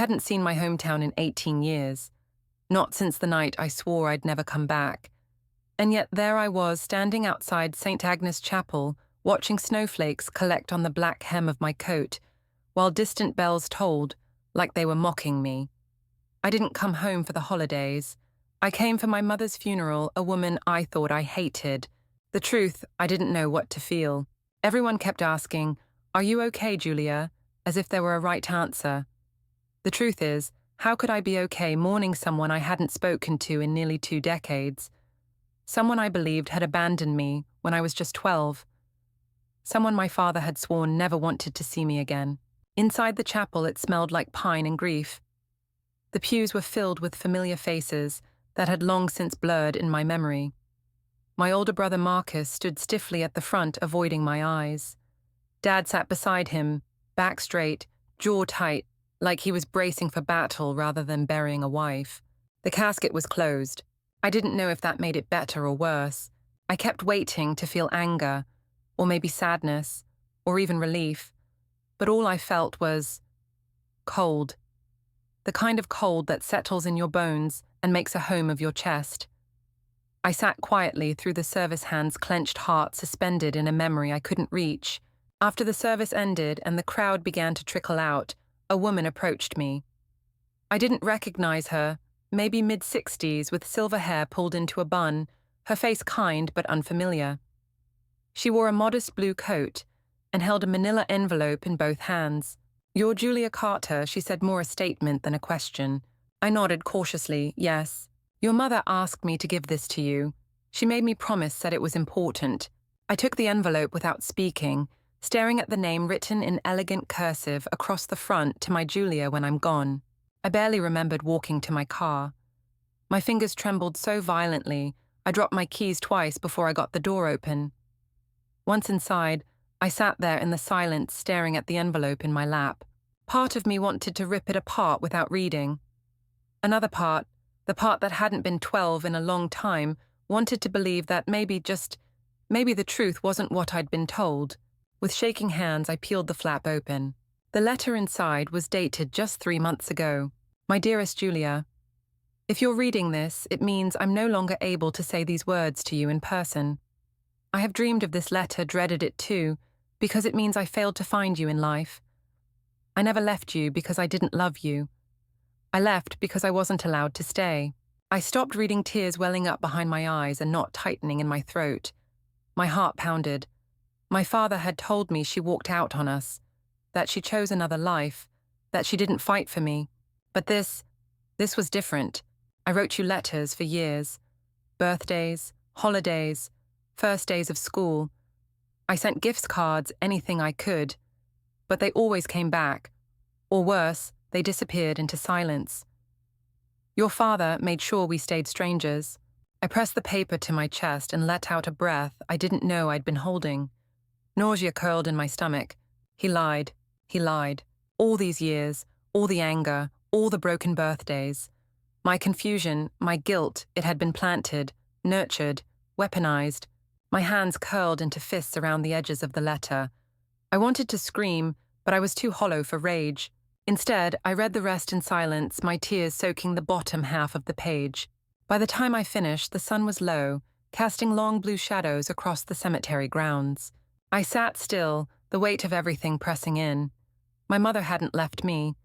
hadn't seen my hometown in 18 years, not since the night I swore I'd never come back. And yet there I was, standing outside St. Agnes Chapel, watching snowflakes collect on the black hem of my coat, while distant bells tolled, like they were mocking me. I didn't come home for the holidays. I came for my mother's funeral, a woman I thought I hated. The truth, I didn't know what to feel. Everyone kept asking, "Are you okay, Julia?" as if there were a right answer. The truth is, how could I be okay mourning someone I hadn't spoken to in nearly 2 decades? Someone I believed had abandoned me when I was just 12. Someone my father had sworn never wanted to see me again. Inside the chapel, it smelled like pine and grief. The pews were filled with familiar faces that had long since blurred in my memory. My older brother Marcus stood stiffly at the front, avoiding my eyes. Dad sat beside him, back straight, jaw tight, like he was bracing for battle rather than burying a wife. The casket was closed. I didn't know if that made it better or worse. I kept waiting to feel anger, or maybe sadness, or even relief. But all I felt was cold. The kind of cold that settles in your bones and makes a home of your chest. I sat quietly through the service hand's clenched heart suspended in a memory I couldn't reach. After the service ended and the crowd began to trickle out, a woman approached me. I didn't recognize her, maybe mid-60s with silver hair pulled into a bun, her face kind but unfamiliar. She wore a modest blue coat and held a manila envelope in both hands. "You're Julia Carter," she said, more a statement than a question. I nodded cautiously, yes. "Your mother asked me to give this to you. She made me promise that it was important." I took the envelope without speaking, staring at the name written in elegant cursive across the front to my Julia when I'm gone. I barely remembered walking to my car. My fingers trembled so violently, I dropped my keys twice before I got the door open. Once inside, I sat there in the silence staring at the envelope in my lap. Part of me wanted to rip it apart without reading. Another part, the part that hadn't been 12 in a long time, wanted to believe that maybe the truth wasn't what I'd been told. With shaking hands, I peeled the flap open. The letter inside was dated just 3 months ago. "My dearest Julia, if you're reading this, it means I'm no longer able to say these words to you in person. I have dreamed of this letter, dreaded it too, because it means I failed to find you in life. I never left you because I didn't love you. I left because I wasn't allowed to stay." I stopped reading, tears welling up behind my eyes, a knot tightening in my throat. My heart pounded. My father had told me she walked out on us, that she chose another life, that she didn't fight for me. But this was different. I wrote you letters for years. Birthdays, holidays, first days of school. I sent gifts, cards, anything I could. But they always came back. Or worse, they disappeared into silence. Your father made sure we stayed strangers. I pressed the paper to my chest and let out a breath I didn't know I'd been holding. Nausea curled in my stomach. He lied. He lied. All these years, all the anger, all the broken birthdays. My confusion, my guilt, it had been planted, nurtured, weaponized. My hands curled into fists around the edges of the letter. I wanted to scream, but I was too hollow for rage. Instead, I read the rest in silence, my tears soaking the bottom half of the page. By the time I finished, the sun was low, casting long blue shadows across the cemetery grounds. I sat still, the weight of everything pressing in. My mother hadn't left me.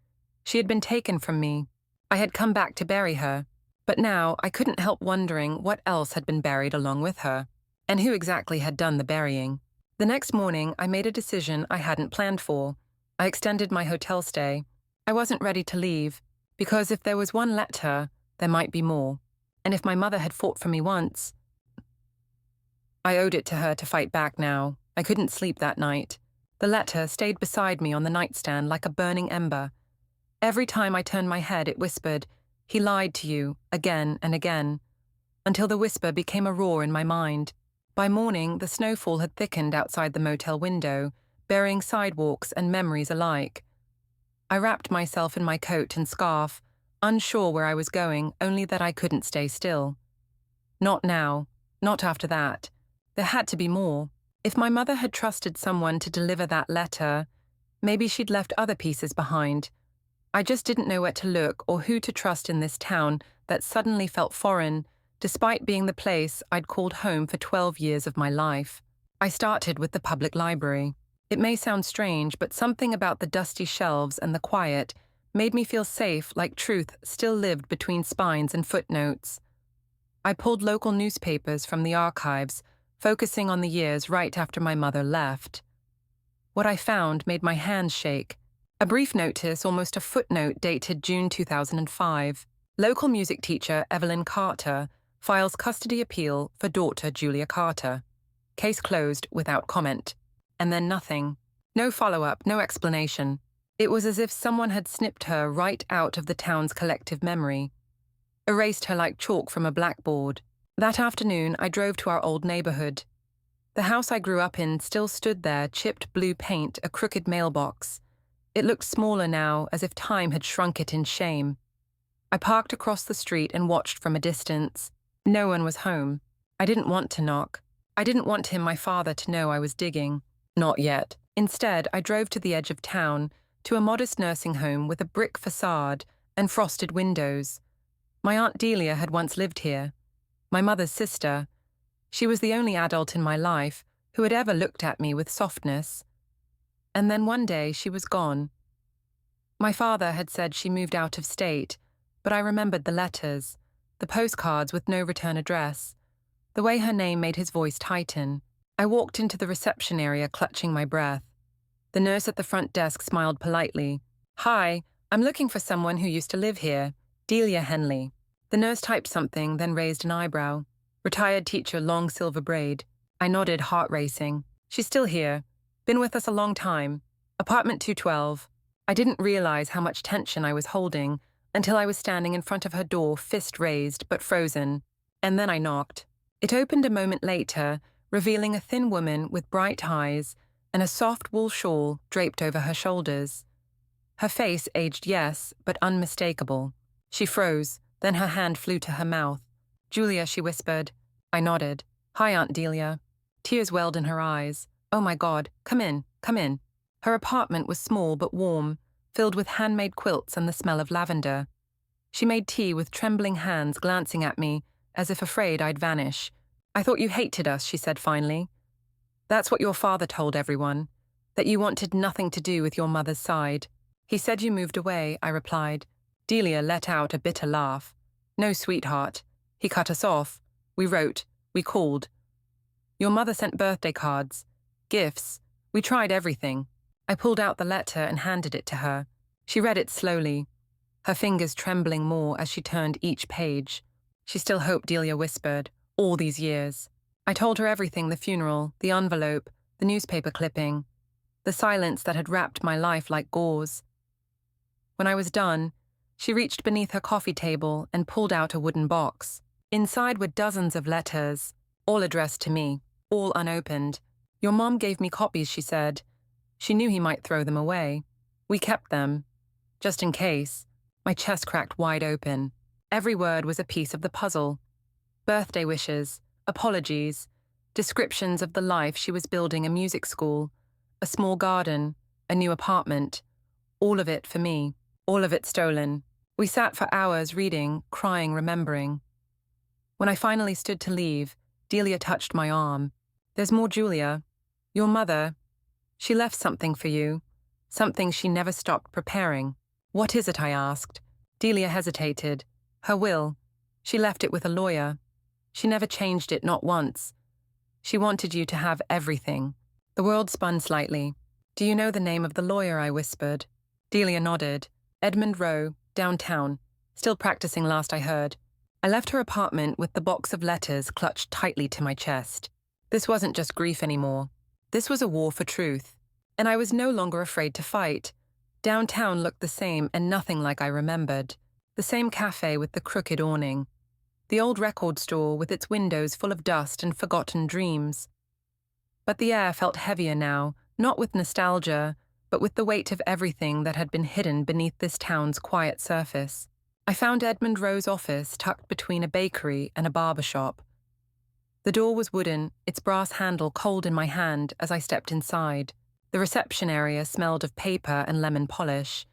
She had been taken from me. I had come back to bury her. But now I couldn't help wondering what else had been buried along with her, and who exactly had done the burying. The next morning, I made a decision I hadn't planned for. I extended my hotel stay. I wasn't ready to leave, because if there was one letter, there might be more. And if my mother had fought for me once, I owed it to her to fight back now. I couldn't sleep that night. The letter stayed beside me on the nightstand like a burning ember. Every time I turned my head, it whispered, "He lied to you," again and again, until the whisper became a roar in my mind. By morning, the snowfall had thickened outside the motel window, burying sidewalks and memories alike. I wrapped myself in my coat and scarf, unsure where I was going, only that I couldn't stay still. Not now, not after that. There had to be more. If my mother had trusted someone to deliver that letter, maybe she'd left other pieces behind. I just didn't know where to look or who to trust in this town that suddenly felt foreign, despite being the place I'd called home for 12 years of my life. I started with the public library. It may sound strange, but something about the dusty shelves and the quiet made me feel safe, like truth still lived between spines and footnotes. I pulled local newspapers from the archives, focusing on the years right after my mother left. What I found made my hands shake. A brief notice, almost a footnote, dated June 2005. Local music teacher Evelyn Carter files custody appeal for daughter Julia Carter. Case closed without comment. And then nothing. No follow-up, no explanation. It was as if someone had snipped her right out of the town's collective memory, erased her like chalk from a blackboard. That afternoon, I drove to our old neighborhood. The house I grew up in still stood there, chipped blue paint, a crooked mailbox. It looked smaller now, as if time had shrunk it in shame. I parked across the street and watched from a distance. No one was home. I didn't want to knock. I didn't want him, my father, to know I was digging. Not yet. Instead, I drove to the edge of town, to a modest nursing home with a brick facade and frosted windows. My Aunt Delia had once lived here. My mother's sister. She was the only adult in my life who had ever looked at me with softness. And then one day she was gone. My father had said she moved out of state, but I remembered the letters, the postcards with no return address, the way her name made his voice tighten. I walked into the reception area clutching my breath. The nurse at the front desk smiled politely. "Hi, I'm looking for someone who used to live here, Delia Henley." The nurse typed something, then raised an eyebrow. Retired teacher, long silver braid. I nodded, heart racing. "She's still here. Been with us a long time. Apartment 212. I didn't realize how much tension I was holding until I was standing in front of her door, fist raised but frozen. And then I knocked. It opened a moment later, revealing a thin woman with bright eyes and a soft wool shawl draped over her shoulders. Her face aged, yes, but unmistakable. She froze, then her hand flew to her mouth. "Julia," she whispered. I nodded. "Hi, Aunt Delia." Tears welled in her eyes. "Oh my God, come in, come in." Her apartment was small but warm, filled with handmade quilts and the smell of lavender. She made tea with trembling hands, glancing at me, as if afraid I'd vanish. "I thought you hated us," she said finally. "That's what your father told everyone, that you wanted nothing to do with your mother's side." "He said you moved away," I replied. Delia let out a bitter laugh. "No, sweetheart. He cut us off. We wrote. We called. Your mother sent birthday cards. Gifts. We tried everything." I pulled out the letter and handed it to her. She read it slowly, her fingers trembling more as she turned each page. "She still hoped," Delia whispered, "all these years." I told her everything: the funeral, the envelope, the newspaper clipping, the silence that had wrapped my life like gauze. When I was done, she reached beneath her coffee table and pulled out a wooden box. Inside were dozens of letters, all addressed to me, all unopened. "Your mom gave me copies," she said. She knew he might throw them away. We kept them, just in case. My chest cracked wide open. Every word was a piece of the puzzle. Birthday wishes, apologies, descriptions of the life she was building: a music school, a small garden, a new apartment. All of it for me, all of it stolen. We sat for hours reading, crying, remembering. When I finally stood to leave, Delia touched my arm. "There's more, Julia. Your mother, she left something for you, something she never stopped preparing." "What is it?" I asked. Delia hesitated. "Her will. She left it with a lawyer. She never changed it, not once. She wanted you to have everything." The world spun slightly. "Do you know the name of the lawyer?" I whispered. Delia nodded. "Edmund Rowe, downtown. Still practicing, last I heard." I left her apartment with the box of letters clutched tightly to my chest. This wasn't just grief anymore. This was a war for truth. And I was no longer afraid to fight. Downtown looked the same and nothing like I remembered. The same cafe with the crooked awning. The old record store with its windows full of dust and forgotten dreams. But the air felt heavier now, not with nostalgia, but with the weight of everything that had been hidden beneath this town's quiet surface. I found Edmund Rowe's office tucked between a bakery and a barber shop. The door was wooden, its brass handle cold in my hand as I stepped inside. The reception area smelled of paper and lemon polish.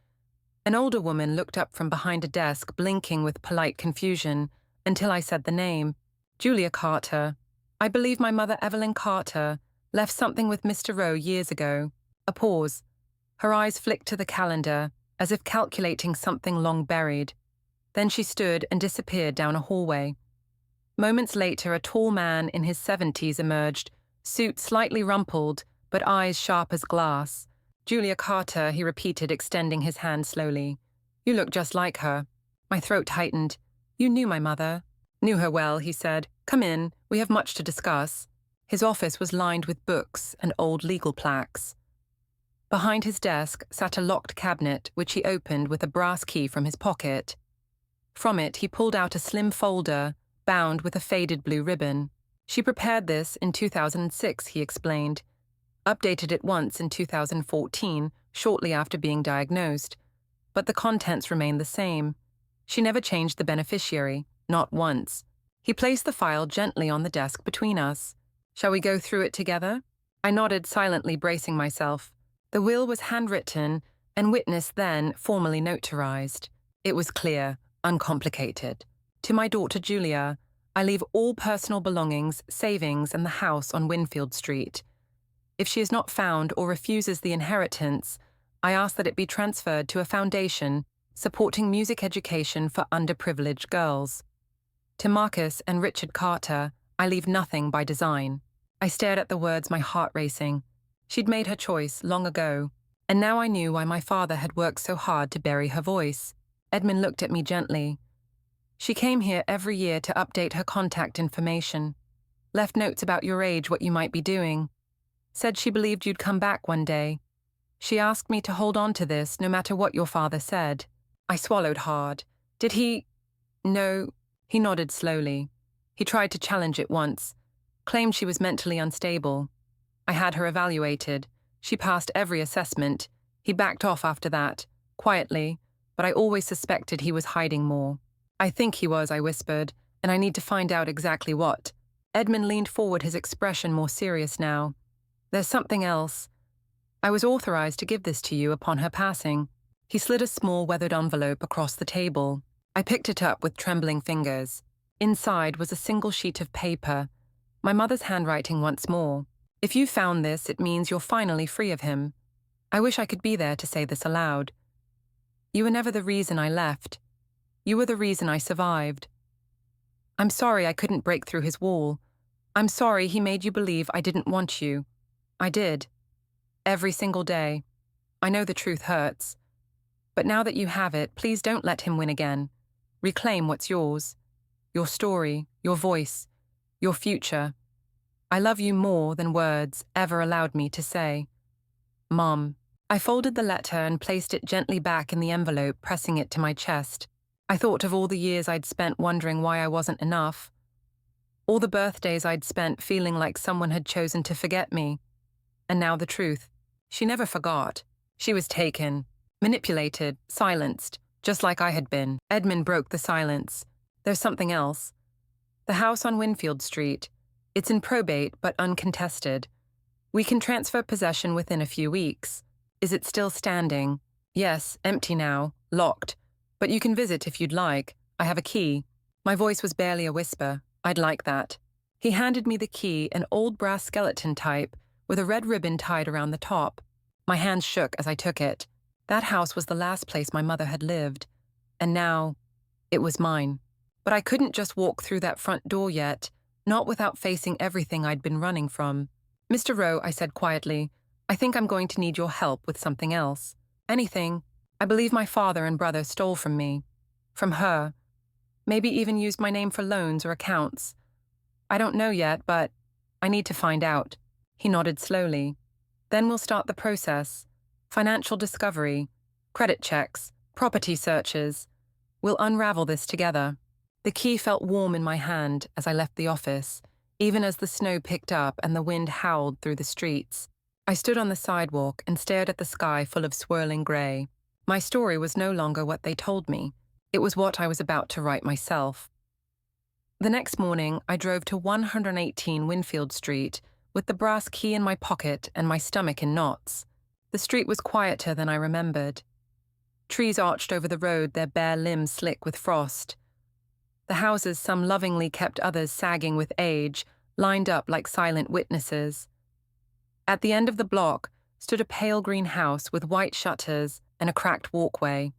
An older woman looked up from behind a desk, blinking with polite confusion, until I said the name. Julia Carter. I believe my mother, Evelyn Carter, left something with Mr. Rowe years ago. A pause. Her eyes flicked to the calendar, as if calculating something long buried. Then she stood and disappeared down a hallway. Moments later, a tall man in his 70s emerged, suit slightly rumpled, but eyes sharp as glass. Julia Carter, he repeated, extending his hand slowly. You look just like her. My throat tightened. You knew my mother? Knew her well, he said. Come in, we have much to discuss. His office was lined with books and old legal plaques. Behind his desk sat a locked cabinet, which he opened with a brass key from his pocket. From it, he pulled out a slim folder, bound with a faded blue ribbon. She prepared this in 2006, he explained. Updated it once in 2014, shortly after being diagnosed. But the contents remained the same. She never changed the beneficiary, not once. He placed the file gently on the desk between us. Shall we go through it together? I nodded, silently bracing myself. The will was handwritten and witness then formally notarized. It was clear, uncomplicated. To my daughter Julia, I leave all personal belongings, savings, and the house on Winfield Street. If she is not found or refuses the inheritance, I ask that it be transferred to a foundation supporting music education for underprivileged girls. To Marcus and Richard Carter, I leave nothing by design. I stared at the words, my heart racing. She'd made her choice long ago, and now I knew why my father had worked so hard to bury her voice. Edmund looked at me gently. She came here every year to update her contact information. Left notes about your age, what you might be doing. Said she believed you'd come back one day. She asked me to hold on to this no matter what your father said. I swallowed hard. Did he? No. He nodded slowly. He tried to challenge it once. Claimed she was mentally unstable. I had her evaluated. She passed every assessment. He backed off after that, quietly, but I always suspected he was hiding more. I think he was, I whispered, and I need to find out exactly what. Edmund leaned forward, his expression more serious now. There's something else. I was authorized to give this to you upon her passing. He slid a small weathered envelope across the table. I picked it up with trembling fingers. Inside was a single sheet of paper, my mother's handwriting once more. If you found this, it means you're finally free of him. I wish I could be there to say this aloud. You were never the reason I left. You were the reason I survived. I'm sorry I couldn't break through his wall. I'm sorry he made you believe I didn't want you. I did. Every single day. I know the truth hurts. But now that you have it, please don't let him win again. Reclaim what's yours. Your story, your voice, your future. I love you more than words ever allowed me to say. Mom. I folded the letter and placed it gently back in the envelope, pressing it to my chest. I thought of all the years I'd spent wondering why I wasn't enough. All the birthdays I'd spent feeling like someone had chosen to forget me. And now the truth. She never forgot. She was taken, manipulated, silenced, just like I had been. Edmund broke the silence. There's something else. The house on Winfield Street. It's in probate, but uncontested. We can transfer possession within a few weeks. Is it still standing? Yes, empty now, locked. But you can visit if you'd like. I have a key. My voice was barely a whisper. I'd like that. He handed me the key, an old brass skeleton type, with a red ribbon tied around the top. My hands shook as I took it. That house was the last place my mother had lived. And now, it was mine. But I couldn't just walk through that front door yet, not without facing everything I'd been running from. Mr. Rowe, I said quietly, I think I'm going to need your help with something else. Anything. I believe my father and brother stole from me. From her. Maybe even used my name for loans or accounts. I don't know yet, but I need to find out. He nodded slowly. Then we'll start the process. Financial discovery, credit checks, property searches. We'll unravel this together. The key felt warm in my hand as I left the office, even as the snow picked up and the wind howled through the streets. I stood on the sidewalk and stared at the sky full of swirling grey. My story was no longer what they told me. It was what I was about to write myself. The next morning, I drove to 118 Winfield Street with the brass key in my pocket and my stomach in knots. The street was quieter than I remembered. Trees arched over the road, their bare limbs slick with frost. The houses, some lovingly kept, others sagging with age, lined up like silent witnesses. At the end of the block stood a pale green house with white shutters and a cracked walkway.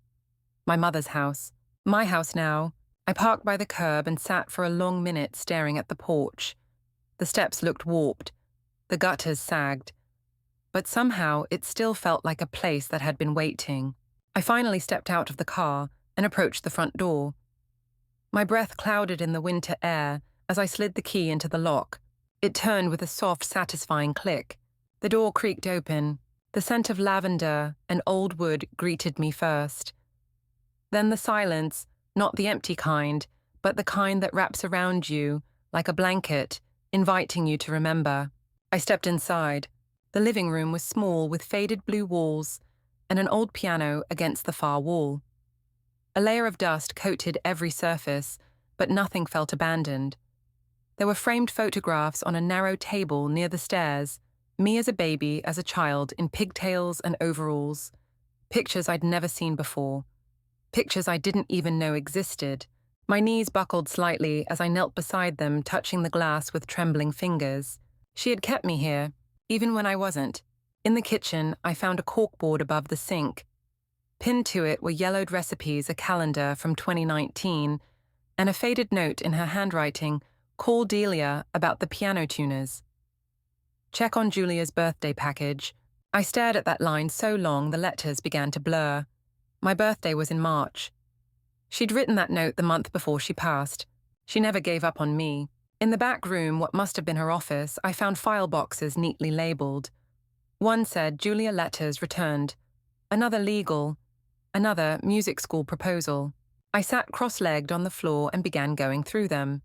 My mother's house. My house now. I parked by the curb and sat for a long minute staring at the porch. The steps looked warped. The gutters sagged. But somehow it still felt like a place that had been waiting. I finally stepped out of the car and approached the front door. My breath clouded in the winter air as I slid the key into the lock. It turned with a soft, satisfying click. The door creaked open. The scent of lavender and old wood greeted me first. Then the silence, not the empty kind, but the kind that wraps around you like a blanket, inviting you to remember. I stepped inside. The living room was small with faded blue walls and an old piano against the far wall. A layer of dust coated every surface, but nothing felt abandoned. There were framed photographs on a narrow table near the stairs, me as a baby, as a child, in pigtails and overalls. Pictures I'd never seen before. Pictures I didn't even know existed. My knees buckled slightly as I knelt beside them, touching the glass with trembling fingers. She had kept me here, even when I wasn't. In the kitchen, I found a corkboard above the sink. Pinned to it were yellowed recipes, a calendar from 2019, and a faded note in her handwriting, "Call Delia about the piano tuners. Check on Julia's birthday package." I stared at that line so long the letters began to blur. My birthday was in March. She'd written that note the month before she passed. She never gave up on me. In the back room, what must have been her office, I found file boxes neatly labeled. One said Julia letters returned, another legal, another music school proposal. I sat cross-legged on the floor and began going through them.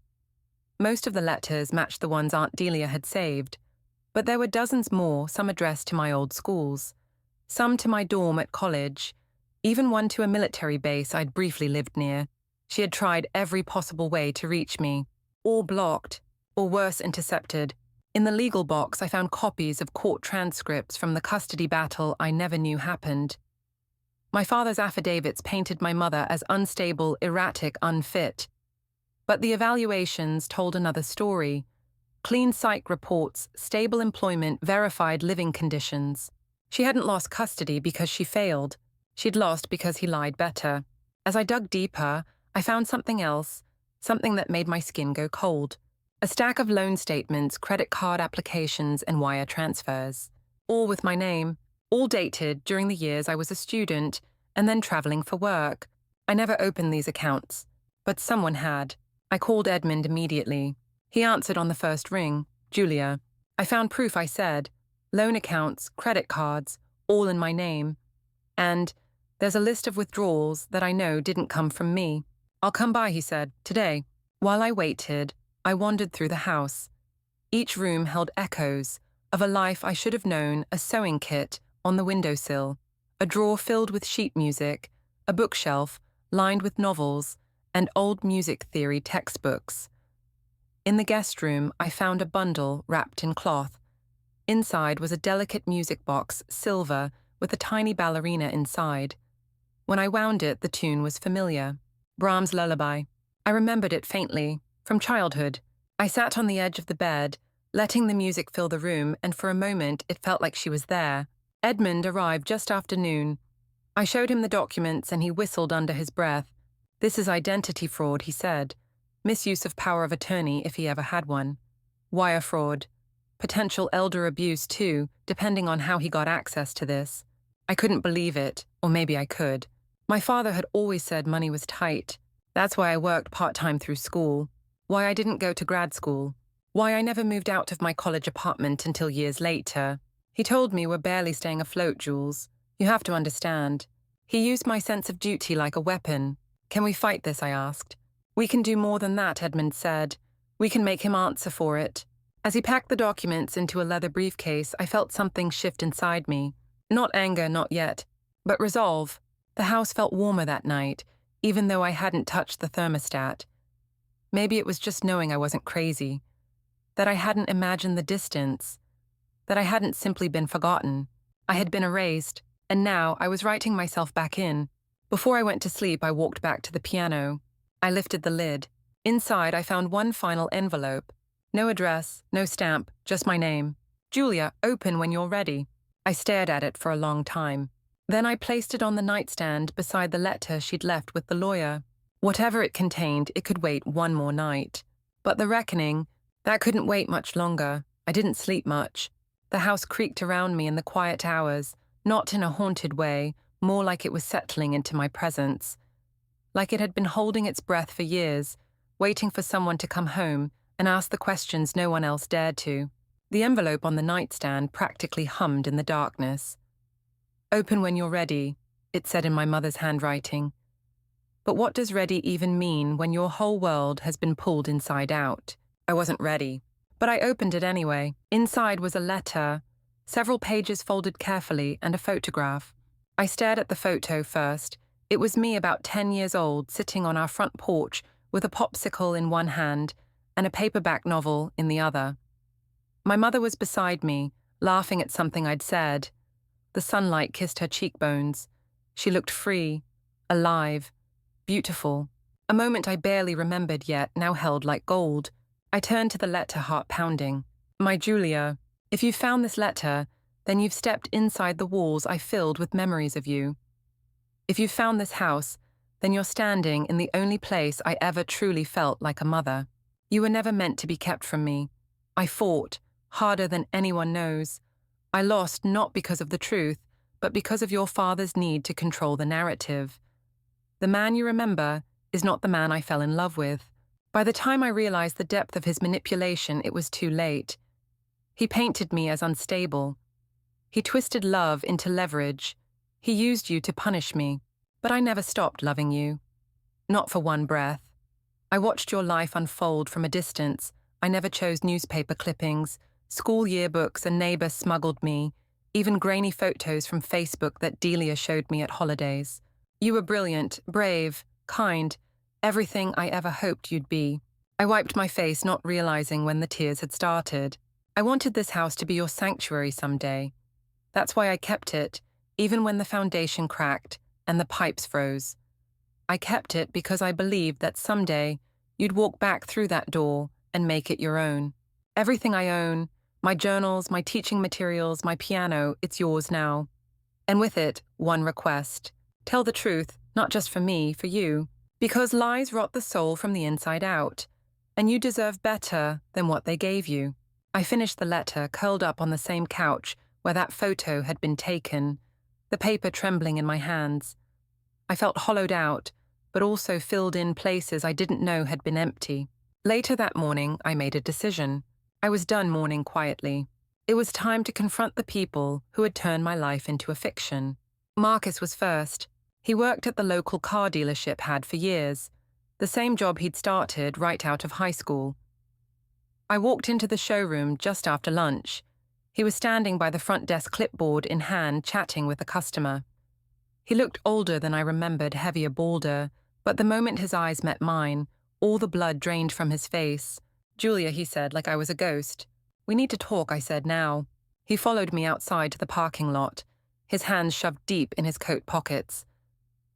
Most of the letters matched the ones Aunt Delia had saved, but there were dozens more, some addressed to my old schools, some to my dorm at college, even one to a military base I'd briefly lived near. She had tried every possible way to reach me, all blocked, or worse, intercepted. In the legal box, I found copies of court transcripts from the custody battle I never knew happened. My father's affidavits painted my mother as unstable, erratic, unfit. But the evaluations told another story. Clean psych reports, stable employment, verified living conditions. She hadn't lost custody because she failed. She'd lost because he lied better. As I dug deeper, I found something else, something that made my skin go cold. A stack of loan statements, credit card applications, and wire transfers. All with my name, all dated during the years I was a student and then traveling for work. I never opened these accounts, but someone had. I called Edmund immediately. He answered on the first ring. "Julia." I found proof, I said. Loan accounts, credit cards, all in my name. And there's a list of withdrawals that I know didn't come from me. "I'll come by," he said, "today." While I waited, I wandered through the house. Each room held echoes of a life I should have known, a sewing kit on the windowsill, a drawer filled with sheet music, a bookshelf lined with novels, and old music theory textbooks. In the guest room, I found a bundle wrapped in cloth. Inside was a delicate music box, silver, with a tiny ballerina inside. When I wound it, the tune was familiar. Brahms' Lullaby. I remembered it faintly, from childhood. I sat on the edge of the bed, letting the music fill the room, and for a moment it felt like she was there. Edmund arrived just after noon. I showed him the documents and he whistled under his breath. "This is identity fraud," he said. "Misuse of power of attorney if he ever had one. Wire fraud. Potential elder abuse too, depending on how he got access to this." I couldn't believe it, or maybe I could. My father had always said money was tight. That's why I worked part-time through school. Why I didn't go to grad school. Why I never moved out of my college apartment until years later. He told me we're barely staying afloat, Jules. You have to understand. He used my sense of duty like a weapon. "Can we fight this?" I asked. "We can do more than that," Edmund said. "We can make him answer for it." As he packed the documents into a leather briefcase, I felt something shift inside me. Not anger, not yet, but resolve. The house felt warmer that night, even though I hadn't touched the thermostat. Maybe it was just knowing I wasn't crazy, that I hadn't imagined the distance, that I hadn't simply been forgotten. I had been erased, and now I was writing myself back in, Before I went to sleep, I walked back to the piano. I lifted the lid. Inside, I found one final envelope. No address, no stamp, just my name. Julia, open when you're ready. I stared at it for a long time. Then I placed it on the nightstand beside the letter she'd left with the lawyer. Whatever it contained, it could wait one more night. But the reckoning, that couldn't wait much longer. I didn't sleep much. The house creaked around me in the quiet hours, not in a haunted way, more like it was settling into my presence. Like it had been holding its breath for years, waiting for someone to come home and ask the questions no one else dared to. The envelope on the nightstand practically hummed in the darkness. Open when you're ready, it said in my mother's handwriting. But what does ready even mean when your whole world has been pulled inside out? I wasn't ready, but I opened it anyway. Inside was a letter, several pages folded carefully, and a photograph. I stared at the photo first. It was me about 10 years old, sitting on our front porch with a popsicle in one hand and a paperback novel in the other. My mother was beside me, laughing at something I'd said. The sunlight kissed her cheekbones. She looked free, alive, beautiful. A moment I barely remembered yet, now held like gold. I turned to the letter, heart pounding. My Julia, if you found this letter, then you've stepped inside the walls I filled with memories of you. If you found this house, then you're standing in the only place I ever truly felt like a mother. You were never meant to be kept from me. I fought, harder than anyone knows. I lost not because of the truth, but because of your father's need to control the narrative. The man you remember is not the man I fell in love with. By the time I realized the depth of his manipulation, it was too late. He painted me as unstable. He twisted love into leverage. He used you to punish me. But I never stopped loving you. Not for one breath. I watched your life unfold from a distance. I never chose newspaper clippings. School yearbooks a neighbor smuggled me. Even grainy photos from Facebook that Delia showed me at holidays. You were brilliant, brave, kind, everything I ever hoped you'd be. I wiped my face, not realizing when the tears had started. I wanted this house to be your sanctuary someday. That's why I kept it, even when the foundation cracked and the pipes froze. I kept it because I believed that someday you'd walk back through that door and make it your own. Everything I own, my journals, my teaching materials, my piano, it's yours now. And with it, one request. Tell the truth, not just for me, for you. Because lies rot the soul from the inside out, and you deserve better than what they gave you. I finished the letter, curled up on the same couch where that photo had been taken, the paper trembling in my hands. I felt hollowed out, but also filled in places I didn't know had been empty. Later that morning, I made a decision. I was done mourning quietly. It was time to confront the people who had turned my life into a fiction. Marcus was first. He worked at the local car dealership had for years, the same job he'd started right out of high school. I walked into the showroom just after lunch. He was standing by the front desk, clipboard in hand, chatting with a customer. He looked older than I remembered, heavier, balder, but the moment his eyes met mine, all the blood drained from his face. Julia, he said, like I was a ghost. We need to talk, I said, now. He followed me outside to the parking lot, his hands shoved deep in his coat pockets.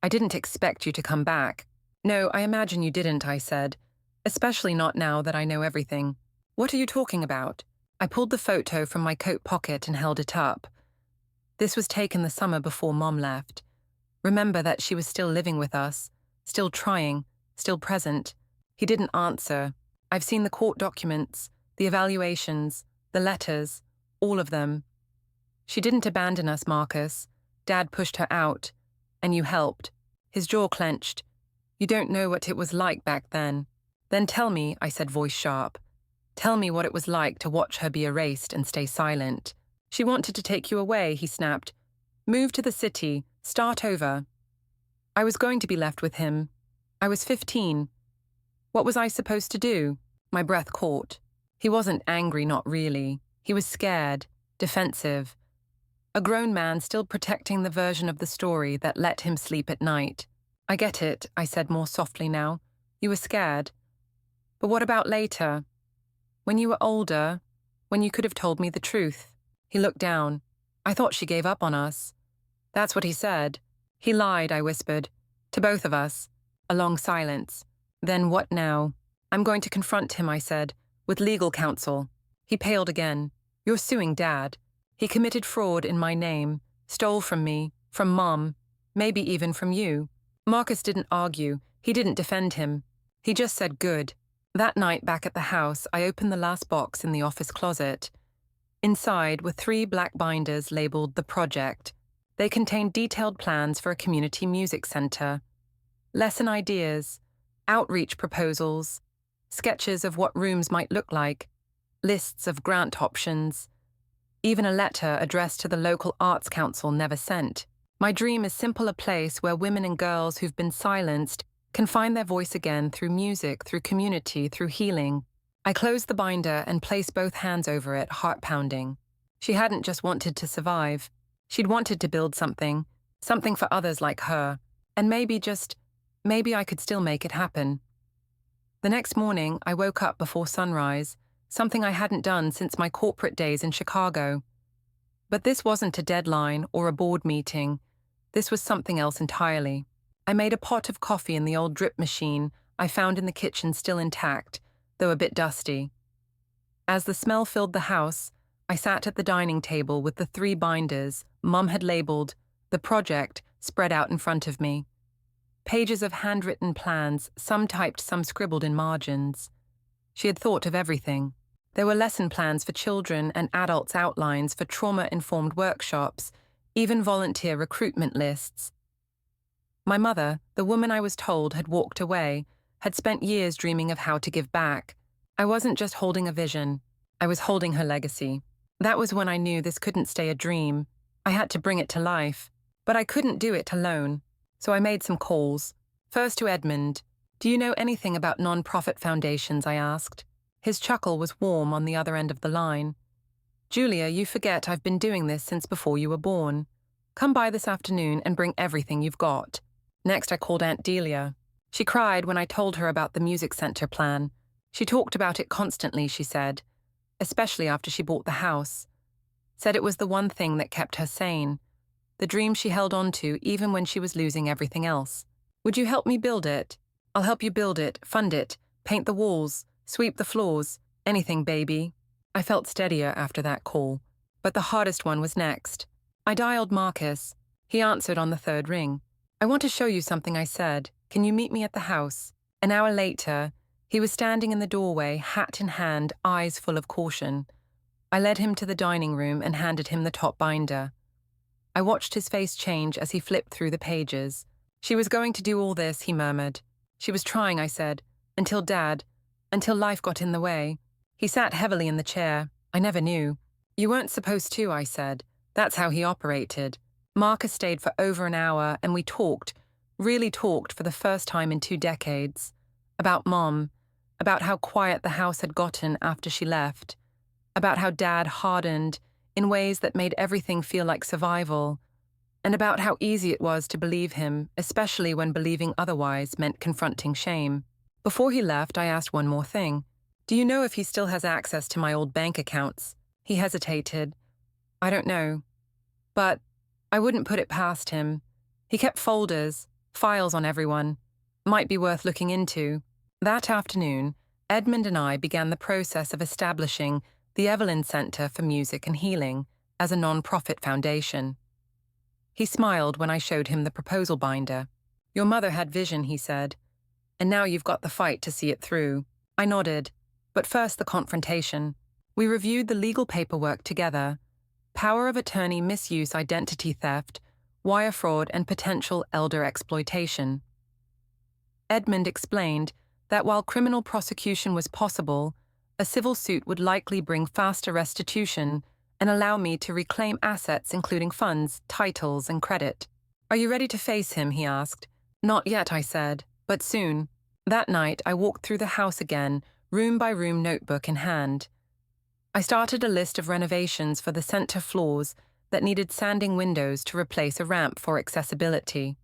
I didn't expect you to come back. No, I imagine you didn't, I said, especially not now that I know everything. What are you talking about? I pulled the photo from my coat pocket and held it up. This was taken the summer before Mom left. Remember that she was still living with us, still trying, still present. He didn't answer. I've seen the court documents, the evaluations, the letters, all of them. She didn't abandon us, Marcus. Dad pushed her out, and you helped. His jaw clenched. You don't know what it was like back then. Then tell me, I said, voice sharp. Tell me what it was like to watch her be erased and stay silent. She wanted to take you away, he snapped. Move to the city, start over. I was going to be left with him. I was 15. What was I supposed to do? My breath caught. He wasn't angry, not really. He was scared, defensive. A grown man still protecting the version of the story that let him sleep at night. I get it, I said more softly now. You were scared. But what about later? When you were older, when you could have told me the truth. He looked down. I thought she gave up on us. That's what he said. He lied, I whispered. To both of us. A long silence. Then what now? I'm going to confront him, I said, with legal counsel. He paled again. You're suing Dad. He committed fraud in my name, stole from me, from Mom, maybe even from you. Marcus didn't argue. He didn't defend him. He just said good. That night back at the house, I opened the last box in the office closet. Inside were 3 black binders labeled The Project. They contained detailed plans for a community music center, lesson ideas, outreach proposals, sketches of what rooms might look like, lists of grant options, even a letter addressed to the local arts council never sent. My dream is simple, a place where women and girls who've been silenced can find their voice again through music, through community, through healing. I closed the binder and placed both hands over it, heart pounding. She hadn't just wanted to survive. She'd wanted to build something for others like her, and maybe I could still make it happen. The next morning, I woke up before sunrise, something I hadn't done since my corporate days in Chicago. But this wasn't a deadline or a board meeting. This was something else entirely. I made a pot of coffee in the old drip machine I found in the kitchen, still intact, though a bit dusty. As the smell filled the house, I sat at the dining table with the 3 binders Mum had labeled The Project spread out in front of me. Pages of handwritten plans, some typed, some scribbled in margins. She had thought of everything. There were lesson plans for children and adults, outlines for trauma-informed workshops, even volunteer recruitment lists. My mother, the woman I was told had walked away, had spent years dreaming of how to give back. I wasn't just holding a vision. I was holding her legacy. That was when I knew this couldn't stay a dream. I had to bring it to life. But I couldn't do it alone. So I made some calls. First to Edmund. Do you know anything about non-profit foundations? I asked. His chuckle was warm on the other end of the line. Julia, you forget I've been doing this since before you were born. Come by this afternoon and bring everything you've got. Next I called Aunt Delia. She cried when I told her about the music center plan. She talked about it constantly, she said, especially after she bought the house. Said it was the one thing that kept her sane. The dream she held on to even when she was losing everything else. Would you help me build it? I'll help you build it, fund it, paint the walls, sweep the floors, anything, baby. I felt steadier after that call, but the hardest one was next. I dialed Marcus. He answered on the 3rd ring. I want to show you something, I said. Can you meet me at the house? An hour later, he was standing in the doorway, hat in hand, eyes full of caution. I led him to the dining room and handed him the top binder. I watched his face change as he flipped through the pages. She was going to do all this, he murmured. She was trying, I said, until life got in the way. He sat heavily in the chair. I never knew. You weren't supposed to, I said. That's how he operated. Marcus stayed for over an hour and we talked, really talked for the first time in 2 decades. About Mom, about how quiet the house had gotten after she left, about how Dad hardened in ways that made everything feel like survival, and about how easy it was to believe him, especially when believing otherwise meant confronting shame. Before he left, I asked one more thing. Do you know if he still has access to my old bank accounts? He hesitated. I don't know. But I wouldn't put it past him. He kept folders, files on everyone. Might be worth looking into. That afternoon, Edmund and I began the process of establishing the Evelyn Center for Music and Healing as a non-profit foundation. He smiled when I showed him the proposal binder. Your mother had vision, he said, and now you've got the fight to see it through. I nodded, but first the confrontation. We reviewed the legal paperwork together. Power of attorney misuse, identity theft, wire fraud, and potential elder exploitation. Edmund explained that while criminal prosecution was possible, a civil suit would likely bring faster restitution and allow me to reclaim assets including funds, titles, and credit. Are you ready to face him, he asked. Not yet, I said, but soon. That night, I walked through the house again, room by room, notebook in hand. I started a list of renovations for the center floors that needed sanding windows to replace a ramp for accessibility.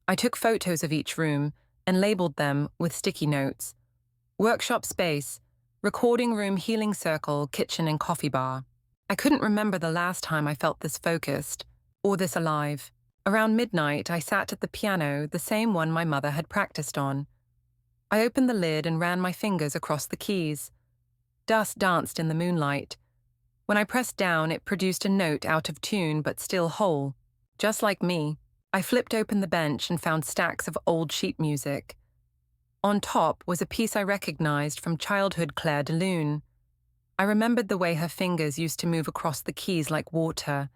I took photos of each room and labeled them with sticky notes. Workshop space, recording room, healing circle, kitchen, and coffee bar. I couldn't remember the last time I felt this focused, or this alive. Around midnight, I sat at the piano, the same one my mother had practiced on. I opened the lid and ran my fingers across the keys. Dust danced in the moonlight. When I pressed down, it produced a note out of tune but still whole. Just like me, I flipped open the bench and found stacks of old sheet music. On top was a piece I recognized from childhood Claire de Lune. I remembered the way her fingers used to move across the keys like water.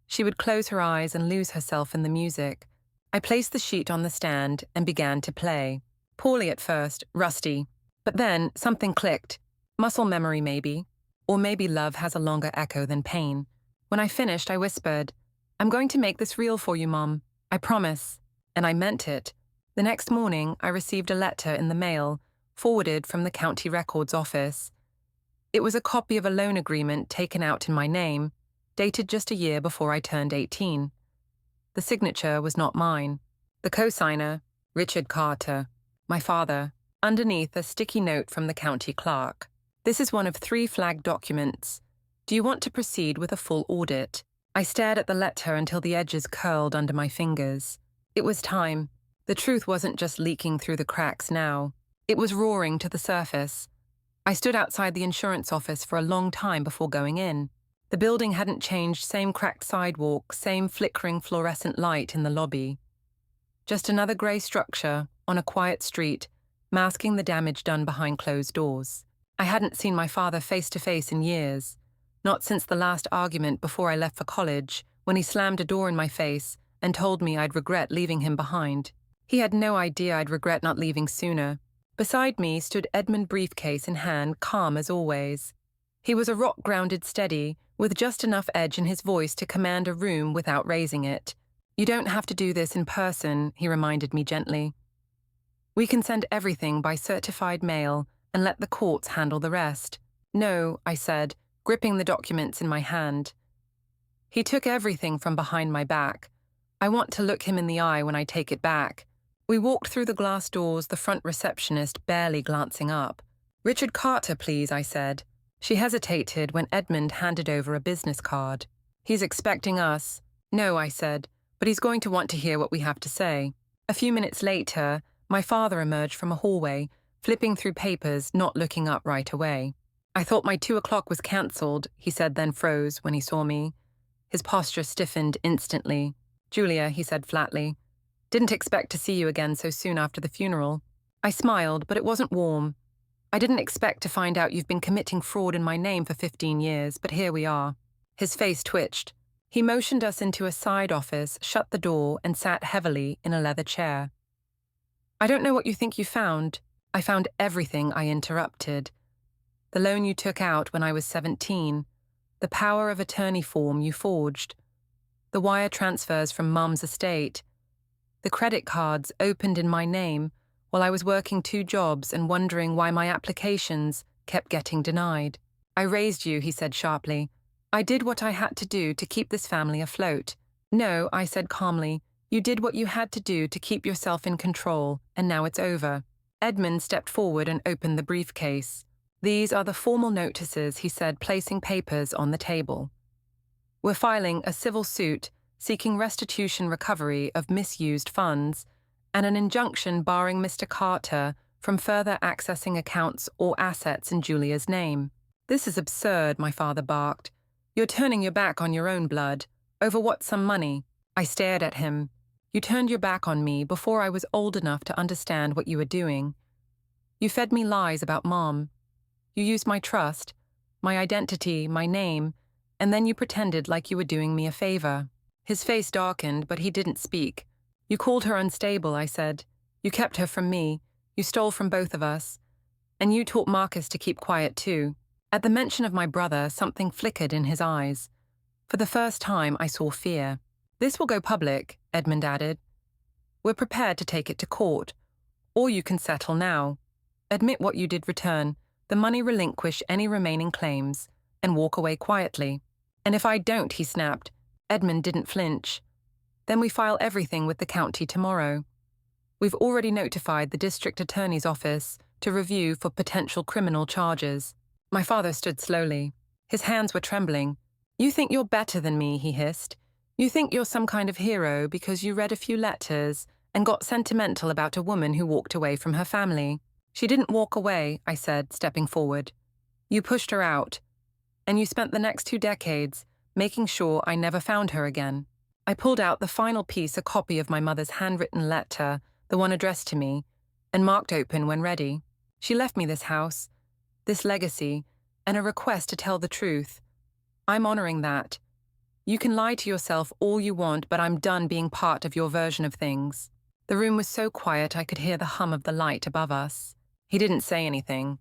She would close her eyes and lose herself in the music. I placed the sheet on the stand and began to play. Poorly at first, rusty. But then something clicked. Muscle memory maybe. Or maybe love has a longer echo than pain. When I finished, I whispered, "I'm going to make this real for you, Mom. I promise." And I meant it. The next morning, I received a letter in the mail, forwarded from the county records office. It was a copy of a loan agreement taken out in my name, dated just a year before I turned 18. The signature was not mine. The co-signer, Richard Carter, my father, underneath a sticky note from the county clerk. "This is one of 3 flagged documents. Do you want to proceed with a full audit?" I stared at the letter until the edges curled under my fingers. It was time. The truth wasn't just leaking through the cracks now. It was roaring to the surface. I stood outside the insurance office for a long time before going in. The building hadn't changed, same cracked sidewalk, same flickering fluorescent light in the lobby. Just another grey structure on a quiet street, masking the damage done behind closed doors. I hadn't seen my father face to face in years, not since the last argument before I left for college, when he slammed a door in my face and told me I'd regret leaving him behind. He had no idea I'd regret not leaving sooner. Beside me stood Edmund, briefcase in hand, calm as always. He was a rock-grounded steady, with just enough edge in his voice to command a room without raising it. "You don't have to do this in person," he reminded me gently. "We can send everything by certified mail and let the courts handle the rest." "No," I said, gripping the documents in my hand. "He took everything from behind my back. I want to look him in the eye when I take it back." We walked through the glass doors, the front receptionist barely glancing up. "Richard Carter, please," I said. She hesitated when Edmund handed over a business card. "He's expecting us." "No," I said, "but he's going to want to hear what we have to say." A few minutes later, my father emerged from a hallway, flipping through papers, not looking up right away. "I thought my 2 o'clock was cancelled," he said, then froze when he saw me. His posture stiffened instantly. "Julia," he said flatly, "didn't expect to see you again so soon after the funeral." I smiled, but it wasn't warm. "I didn't expect to find out you've been committing fraud in my name for 15 years, but here we are." His face twitched. He motioned us into a side office, shut the door, and sat heavily in a leather chair. "I don't know what you think you found." "I found everything," I interrupted. "The loan you took out when I was 17, the power of attorney form you forged, the wire transfers from Mum's estate, the credit cards opened in my name while I was working 2 jobs and wondering why my applications kept getting denied." "I raised you," he said sharply. "I did what I had to do to keep this family afloat." "No," I said calmly, "you did what you had to do to keep yourself in control, and now it's over." Edmund stepped forward and opened the briefcase. "These are the formal notices," he said, placing papers on the table. "We're filing a civil suit seeking restitution recovery of misused funds and an injunction barring Mr. Carter from further accessing accounts or assets in Julia's name." "This is absurd," my father barked. "You're turning your back on your own blood. Over what, some money?" I stared at him. "You turned your back on me before I was old enough to understand what you were doing. You fed me lies about Mom. You used my trust, my identity, my name, and then you pretended like you were doing me a favor." His face darkened, but he didn't speak. "You called her unstable," I said. "You kept her from me. You stole from both of us. And you taught Marcus to keep quiet too." At the mention of my brother, something flickered in his eyes. For the first time, I saw fear. "This will go public," Edmund added. "We're prepared to take it to court. Or you can settle now. Admit what you did return, the money relinquish any remaining claims, and walk away quietly." "And if I don't," he snapped. Edmund didn't flinch. "Then we file everything with the county tomorrow. We've already notified the district attorney's office to review for potential criminal charges." My father stood slowly. His hands were trembling. "You think you're better than me," he hissed. You think you're some kind of hero because you read a few letters and got sentimental about a woman who walked away from her family. She didn't walk away, I said, stepping forward. You pushed her out, and you spent the next 2 decades making sure I never found her again. I pulled out the final piece, a copy of my mother's handwritten letter, the one addressed to me, and marked open when ready. She left me this house, this legacy, and a request to tell the truth. I'm honoring that. You can lie to yourself all you want, but I'm done being part of your version of things. The room was so quiet I could hear the hum of the light above us. He didn't say anything.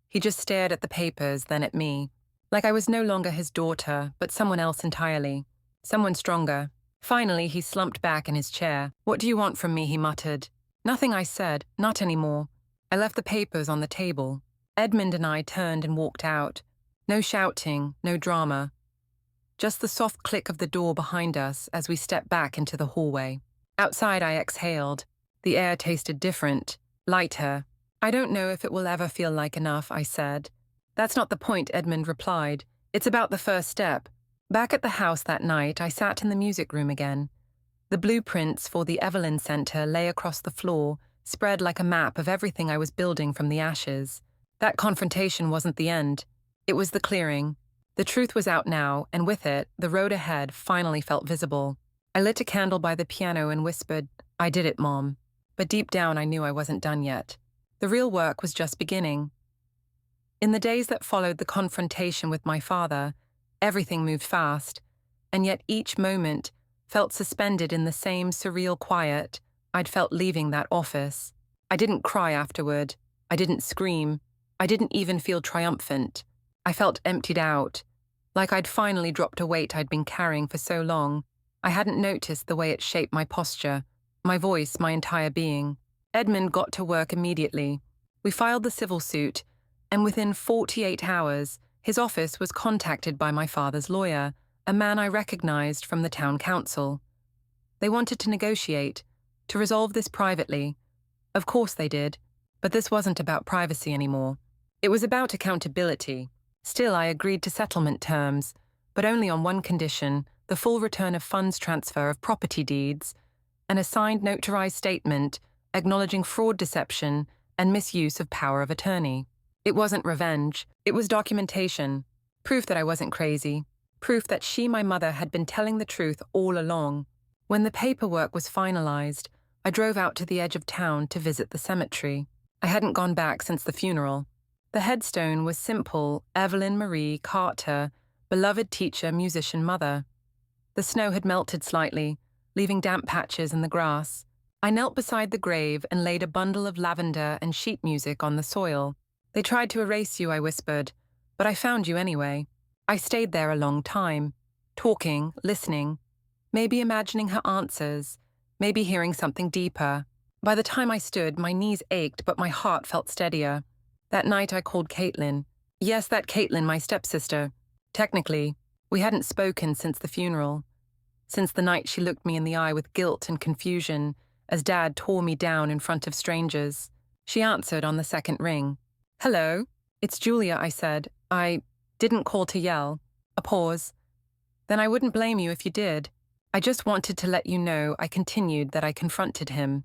He just stared at the papers, then at me. Like I was no longer his daughter, but someone else entirely. Someone stronger. Finally, he slumped back in his chair. What do you want from me, he muttered. Nothing, I said. Not anymore. I left the papers on the table. Edmund and I turned and walked out. No shouting, no drama. Just the soft click of the door behind us as we stepped back into the hallway. Outside, I exhaled. The air tasted different, lighter. I don't know if it will ever feel like enough, I said. That's not the point, Edmund replied. It's about the first step. Back at the house that night, I sat in the music room again. The blueprints for the Evelyn Center lay across the floor, spread like a map of everything I was building from the ashes. That confrontation wasn't the end. It was the clearing. The truth was out now, and with it, the road ahead finally felt visible. I lit a candle by the piano and whispered, I did it, Mom. But deep down, I knew I wasn't done yet. The real work was just beginning. In the days that followed the confrontation with my father, everything moved fast, and yet each moment felt suspended in the same surreal quiet I'd felt leaving that office. I didn't cry afterward. I didn't scream. I didn't even feel triumphant. I felt emptied out, like I'd finally dropped a weight I'd been carrying for so long. I hadn't noticed the way it shaped my posture, my voice, my entire being. Edmund got to work immediately. We filed the civil suit, and within 48 hours, his office was contacted by my father's lawyer, a man I recognized from the town council. They wanted to negotiate, to resolve this privately. Of course they did, but this wasn't about privacy anymore. It was about accountability. Still, I agreed to settlement terms, but only on one condition, the full return of funds transfer of property deeds, and a signed notarized statement acknowledging fraud, deception, and misuse of power of attorney. It wasn't revenge. It was documentation. Proof that I wasn't crazy. Proof that she, my mother, had been telling the truth all along. When the paperwork was finalized, I drove out to the edge of town to visit the cemetery. I hadn't gone back since the funeral. The headstone was simple, Evelyn Marie Carter, beloved teacher, musician, mother. The snow had melted slightly, leaving damp patches in the grass. I knelt beside the grave and laid a bundle of lavender and sheet music on the soil. They tried to erase you, I whispered, but I found you anyway. I stayed there a long time, talking, listening, maybe imagining her answers, maybe hearing something deeper. By the time I stood, my knees ached, but my heart felt steadier. That night I called Caitlin. Yes, that Caitlin, my stepsister. Technically, we hadn't spoken since the funeral. Since the night she looked me in the eye with guilt and confusion as Dad tore me down in front of strangers. She answered on the second ring. Hello, it's Julia, I said. I didn't call to yell. A pause. Then I wouldn't blame you if you did. I just wanted to let you know, I continued, that I confronted him.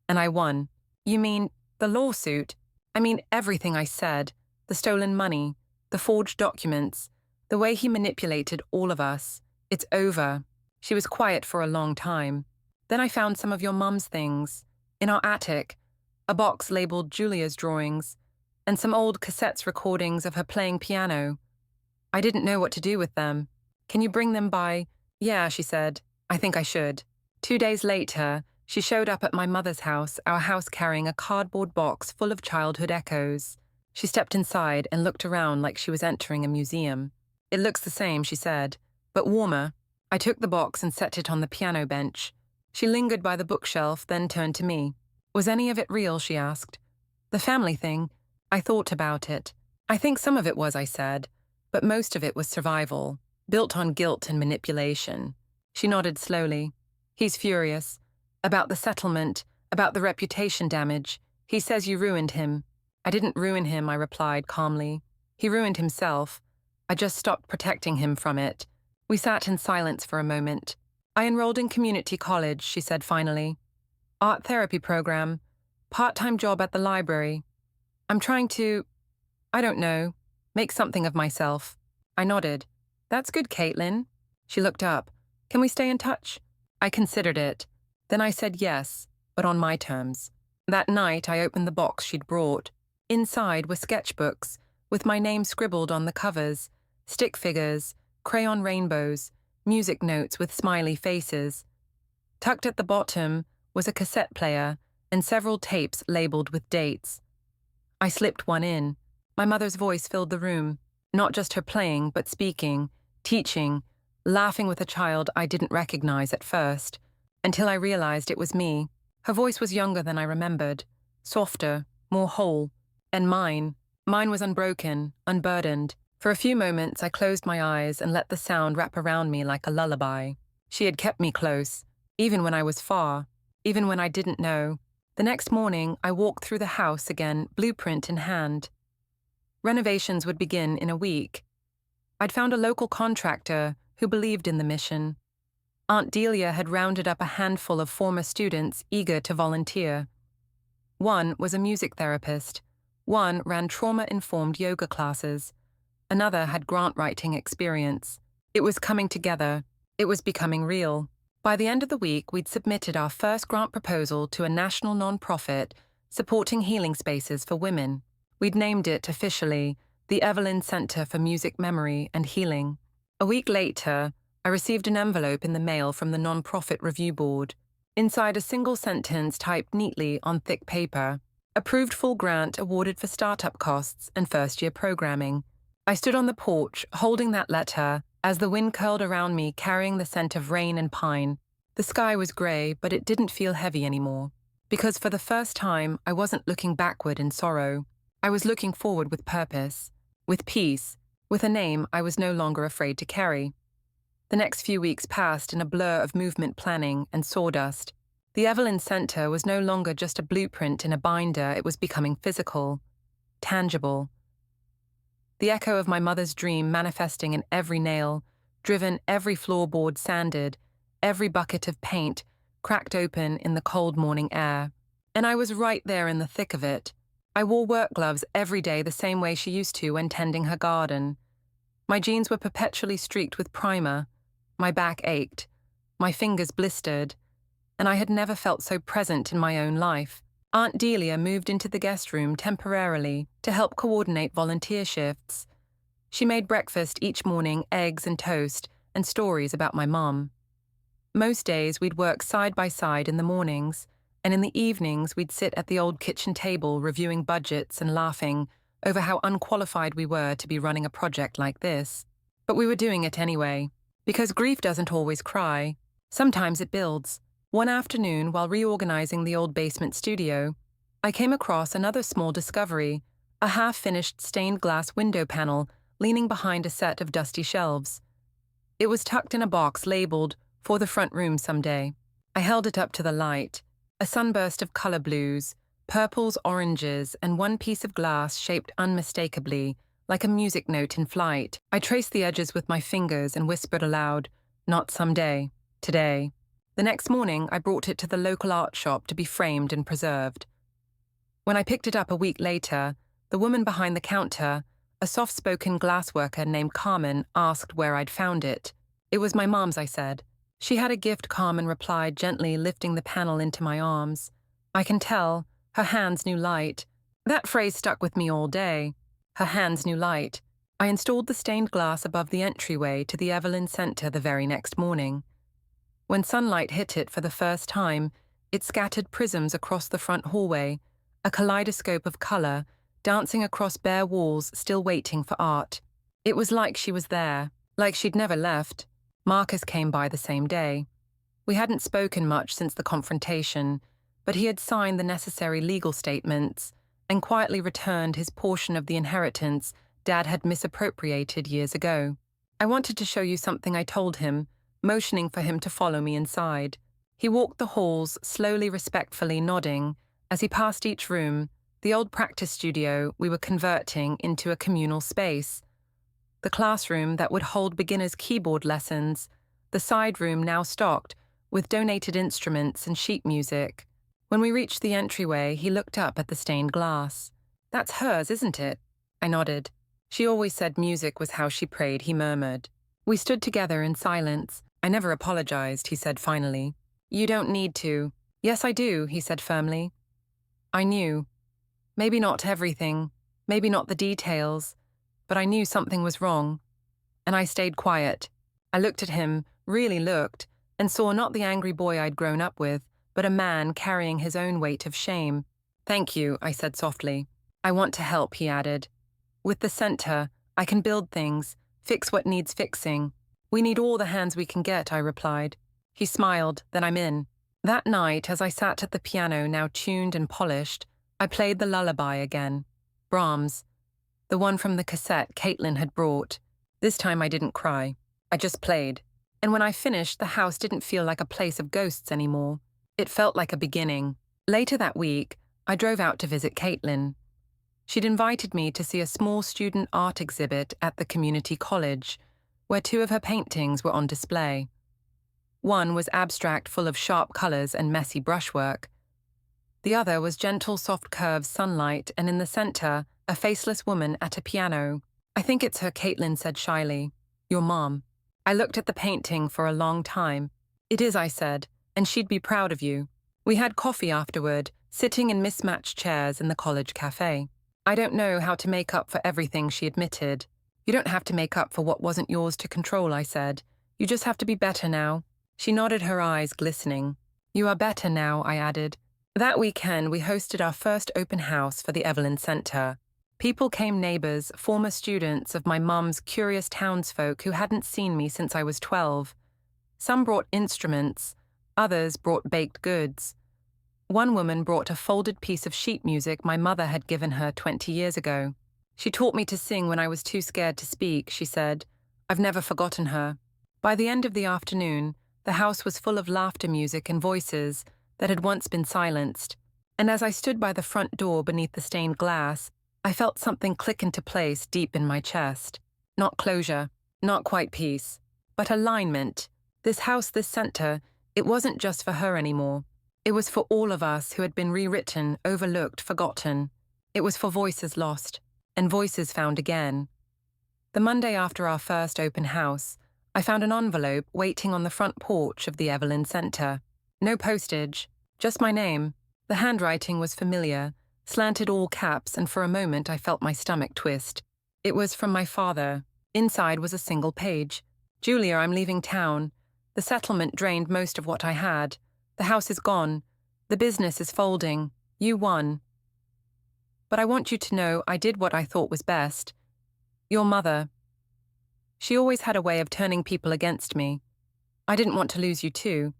And I won. You mean the lawsuit? I mean everything I said. The stolen money, the forged documents, the way he manipulated all of us. It's over. She was quiet for a long time. Then I found some of your mum's things. In our attic, a box labeled Julia's drawings, and some old cassettes recordings of her playing piano. I didn't know what to do with them. Can you bring them by? Yeah, she said. I think I should. 2 days later, she showed up at my mother's house, our house carrying a cardboard box full of childhood echoes. She stepped inside and looked around like she was entering a museum. It looks the same, she said, but warmer. I took the box and set it on the piano bench. She lingered by the bookshelf, then turned to me. Was any of it real, she asked. The family thing. I thought about it. I think some of it was, I said, but most of it was survival, built on guilt and manipulation. She nodded slowly. He's furious. About the settlement, about the reputation damage. He says you ruined him. I didn't ruin him, I replied calmly. He ruined himself. I just stopped protecting him from it. We sat in silence for a moment. I enrolled in community college, she said finally. Art therapy program, part-time job at the library. I'm trying to, I don't know, make something of myself. I nodded. That's good, Caitlin. She looked up. Can we stay in touch? I considered it. Then I said yes, but on my terms. That night I opened the box she'd brought. Inside were sketchbooks, with my name scribbled on the covers, stick figures, crayon rainbows, music notes with smiley faces. Tucked at the bottom was a cassette player and several tapes labeled with dates. I slipped one in. My mother's voice filled the room, not just her playing, but speaking, teaching, laughing with a child I didn't recognize at first, until I realized it was me. Her voice was younger than I remembered, softer, more whole, and mine was unbroken, unburdened. For a few moments I closed my eyes and let the sound wrap around me like a lullaby. She had kept me close, even when I was far, even when I didn't know. The next morning I walked through the house again, blueprint in hand. Renovations would begin in a week. I'd found a local contractor who believed in the mission. Aunt Delia had rounded up a handful of former students eager to volunteer. One was a music therapist. One ran trauma-informed yoga classes. Another had grant-writing experience. It was coming together. It was becoming real. By the end of the week, we'd submitted our first grant proposal to a national nonprofit supporting healing spaces for women. We'd named it officially the Evelyn Center for Music Memory and Healing. A week later, I received an envelope in the mail from the nonprofit review board. Inside a single sentence typed neatly on thick paper, approved full grant awarded for startup costs and first-year programming. I stood on the porch, holding that letter, as the wind curled around me carrying the scent of rain and pine. The sky was grey, but it didn't feel heavy anymore. Because for the first time, I wasn't looking backward in sorrow. I was looking forward with purpose, with peace, with a name I was no longer afraid to carry. The next few weeks passed in a blur of movement planning and sawdust. The Evelyn Center was no longer just a blueprint in a binder, it was becoming physical, tangible. The echo of my mother's dream manifesting in every nail, driven, every floorboard sanded, every bucket of paint cracked open in the cold morning air. And I was right there in the thick of it. I wore work gloves every day the same way she used to when tending her garden. My jeans were perpetually streaked with primer. My back ached. My fingers blistered. And I had never felt so present in my own life. Aunt Delia moved into the guest room temporarily to help coordinate volunteer shifts. She made breakfast each morning, eggs and toast, and stories about my mom. Most days we'd work side by side in the mornings, and in the evenings we'd sit at the old kitchen table reviewing budgets and laughing over how unqualified we were to be running a project like this. But we were doing it anyway, because grief doesn't always cry. Sometimes it builds. One afternoon, while reorganizing the old basement studio, I came across another small discovery, a half-finished stained glass window panel leaning behind a set of dusty shelves. It was tucked in a box labeled, "For the front room someday." I held it up to the light, a sunburst of color blues, purples, oranges, and one piece of glass shaped unmistakably, like a music note in flight. I traced the edges with my fingers and whispered aloud, "Not someday, today." The next morning, I brought it to the local art shop to be framed and preserved. When I picked it up a week later, the woman behind the counter, a soft-spoken glassworker named Carmen, asked where I'd found it. "It was my mom's," I said. "She had a gift," Carmen replied, gently lifting the panel into my arms. I can tell, her hands knew light. That phrase stuck with me all day. Her hands knew light. I installed the stained glass above the entryway to the Evelyn Center the very next morning. When sunlight hit it for the first time, it scattered prisms across the front hallway, a kaleidoscope of color, dancing across bare walls still waiting for art. It was like she was there, like she'd never left. Marcus came by the same day. We hadn't spoken much since the confrontation, but he had signed the necessary legal statements and quietly returned his portion of the inheritance Dad had misappropriated years ago. "I wanted to show you something," I told him, motioning for him to follow me inside. He walked the halls, slowly, respectfully nodding, as he passed each room, the old practice studio we were converting into a communal space. The classroom that would hold beginners' keyboard lessons, the side room now stocked with donated instruments and sheet music. When we reached the entryway, he looked up at the stained glass. "That's hers, isn't it?" I nodded. "She always said music was how she prayed," he murmured. We stood together in silence. "I never apologized," he said finally. "You don't need to." "Yes, I do," he said firmly. I knew. Maybe not everything, maybe not the details, but I knew something was wrong. And I stayed quiet. I looked at him, really looked, and saw not the angry boy I'd grown up with, but a man carrying his own weight of shame. "Thank you," I said softly. "I want to help," he added. "With the center, I can build things, fix what needs fixing. We need all the hands we can get," I replied. He smiled, "Then I'm in." That night, as I sat at the piano, now tuned and polished, I played the lullaby again. Brahms, the one from the cassette Caitlin had brought. This time I didn't cry. I just played. And when I finished, the house didn't feel like a place of ghosts anymore. It felt like a beginning. Later that week, I drove out to visit Caitlin. She'd invited me to see a small student art exhibit at the community college, where 2 of her paintings were on display. One was abstract, full of sharp colors and messy brushwork. The other was gentle, soft curves, sunlight, and in the center, a faceless woman at a piano. "I think it's her," Caitlin said shyly. "Your mom." I looked at the painting for a long time. "It is," I said, "and she'd be proud of you." We had coffee afterward, sitting in mismatched chairs in the college cafe. "I don't know how to make up for everything," she admitted. "You don't have to make up for what wasn't yours to control," I said. "You just have to be better now." She nodded, her eyes glistening. "You are better now," I added. That weekend, we hosted our first open house for the Evelyn Center. People came, neighbors, former students of my mum's curious townsfolk who hadn't seen me since I was 12. Some brought instruments, others brought baked goods. One woman brought a folded piece of sheet music my mother had given her 20 years ago. "She taught me to sing when I was too scared to speak," she said. "I've never forgotten her." By the end of the afternoon, the house was full of laughter music and voices that had once been silenced. And as I stood by the front door beneath the stained glass, I felt something click into place deep in my chest. Not closure, not quite peace, but alignment. This house, this center, it wasn't just for her anymore. It was for all of us who had been rewritten, overlooked, forgotten. It was for voices lost, and voices found again. The Monday after our first open house, I found an envelope waiting on the front porch of the Evelyn Center. No postage, just my name. The handwriting was familiar, slanted all caps, and for a moment I felt my stomach twist. It was from my father. Inside was a single page. "Julia, I'm leaving town. The settlement drained most of what I had. The house is gone. The business is folding. You won. But I want you to know I did what I thought was best. Your mother. She always had a way of turning people against me. I didn't want to lose you too.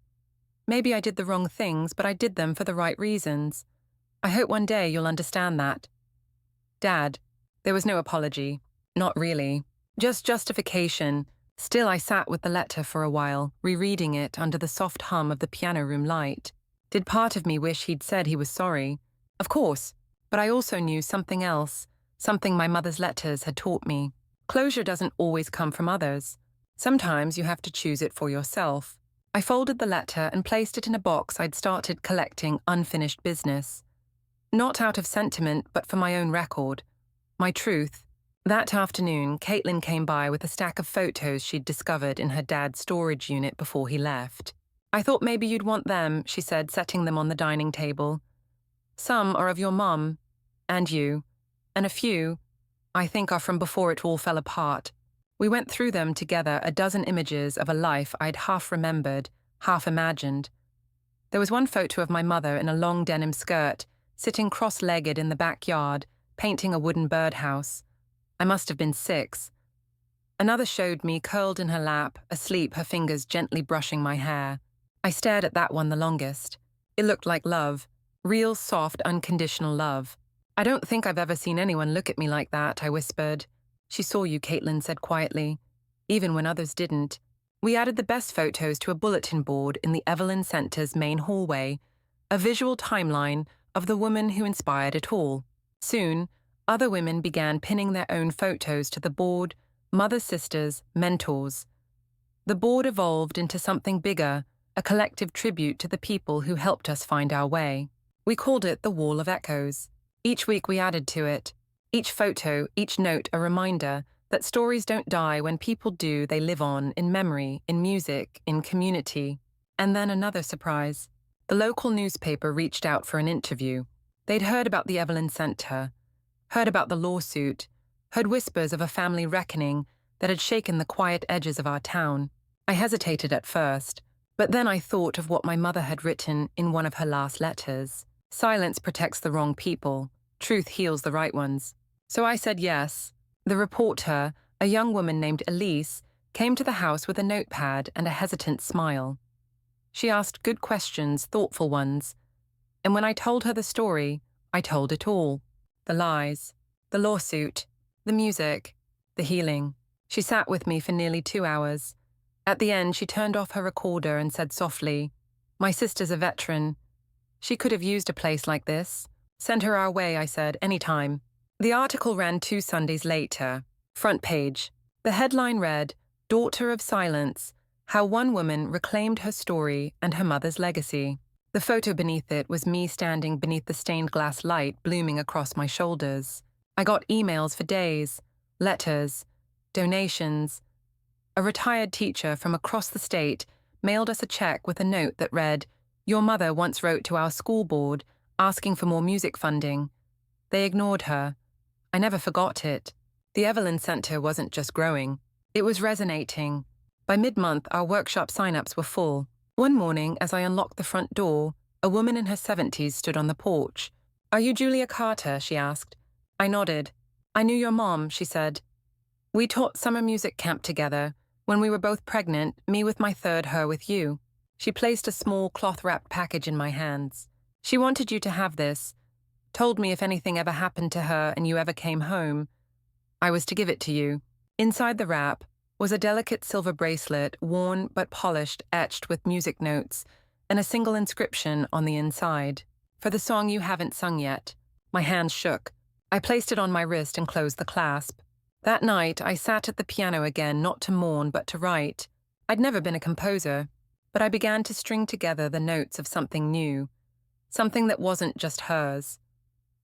Maybe I did the wrong things, but I did them for the right reasons. I hope one day you'll understand that. Dad." There was no apology. Not really. Just justification. Still, I sat with the letter for a while, rereading it under the soft hum of the piano room light. Did part of me wish he'd said he was sorry? Of course. But I also knew something else, something my mother's letters had taught me. Closure doesn't always come from others. Sometimes you have to choose it for yourself. I folded the letter and placed it in a box I'd started collecting unfinished business. Not out of sentiment, but for my own record. My truth. That afternoon, Caitlin came by with a stack of photos she'd discovered in her dad's storage unit before he left. "I thought maybe you'd want them," she said, setting them on the dining table. "Some are of your mom, and you, and a few, I think, are from before it all fell apart." We went through them together, a dozen images of a life I'd half remembered, half imagined. There was one photo of my mother in a long denim skirt, sitting cross-legged in the backyard, painting a wooden birdhouse. I must have been 6. Another showed me curled in her lap, asleep, her fingers gently brushing my hair. I stared at that one the longest. It looked like love. Real, soft, unconditional love. "I don't think I've ever seen anyone look at me like that," I whispered. "She saw you," Caitlin said quietly, "even when others didn't." We added the best photos to a bulletin board in the Evelyn Center's main hallway, a visual timeline of the woman who inspired it all. Soon, other women began pinning their own photos to the board, mothers, sisters, mentors. The board evolved into something bigger, a collective tribute to the people who helped us find our way. We called it the Wall of Echoes. Each week we added to it. Each photo, each note a reminder that stories don't die when people do, they live on, in memory, in music, in community. And then another surprise. The local newspaper reached out for an interview. They'd heard about the Evelyn Center, heard about the lawsuit, heard whispers of a family reckoning that had shaken the quiet edges of our town. I hesitated at first, but then I thought of what my mother had written in one of her last letters. Silence protects the wrong people. Truth heals the right ones. So I said yes. The reporter, a young woman named Elise, came to the house with a notepad and a hesitant smile. She asked good questions, thoughtful ones. And when I told her the story, I told it all. The lies, the lawsuit, the music, the healing. She sat with me for nearly 2 hours. At the end, she turned off her recorder and said softly, "My sister's a veteran. She could have used a place like this. Send her our way," I said, "anytime." The article ran 2 Sundays later. Front page. The headline read, "Daughter of Silence, How One Woman Reclaimed Her Story and Her Mother's Legacy." The photo beneath it was me standing beneath the stained glass light blooming across my shoulders. I got emails for days, letters, donations. A retired teacher from across the state mailed us a check with a note that read, "Your mother once wrote to our school board asking for more music funding. They ignored her. I never forgot it." The Evelyn Center wasn't just growing. It was resonating. By mid-month, our workshop sign-ups were full. One morning, as I unlocked the front door, a woman in her 70s stood on the porch. "Are you Julia Carter?" she asked. I nodded. "I knew your mom," she said. "We taught summer music camp together. When we were both pregnant, me with my third, her with you." She placed a small cloth-wrapped package in my hands. "She wanted you to have this. Told me if anything ever happened to her and you ever came home, I was to give it to you." Inside the wrap was a delicate silver bracelet, worn but polished, etched with music notes, and a single inscription on the inside. "For the song you haven't sung yet." My hands shook. I placed it on my wrist and closed the clasp. That night, I sat at the piano again, not to mourn, but to write. I'd never been a composer, but I began to string together the notes of something new, something that wasn't just hers,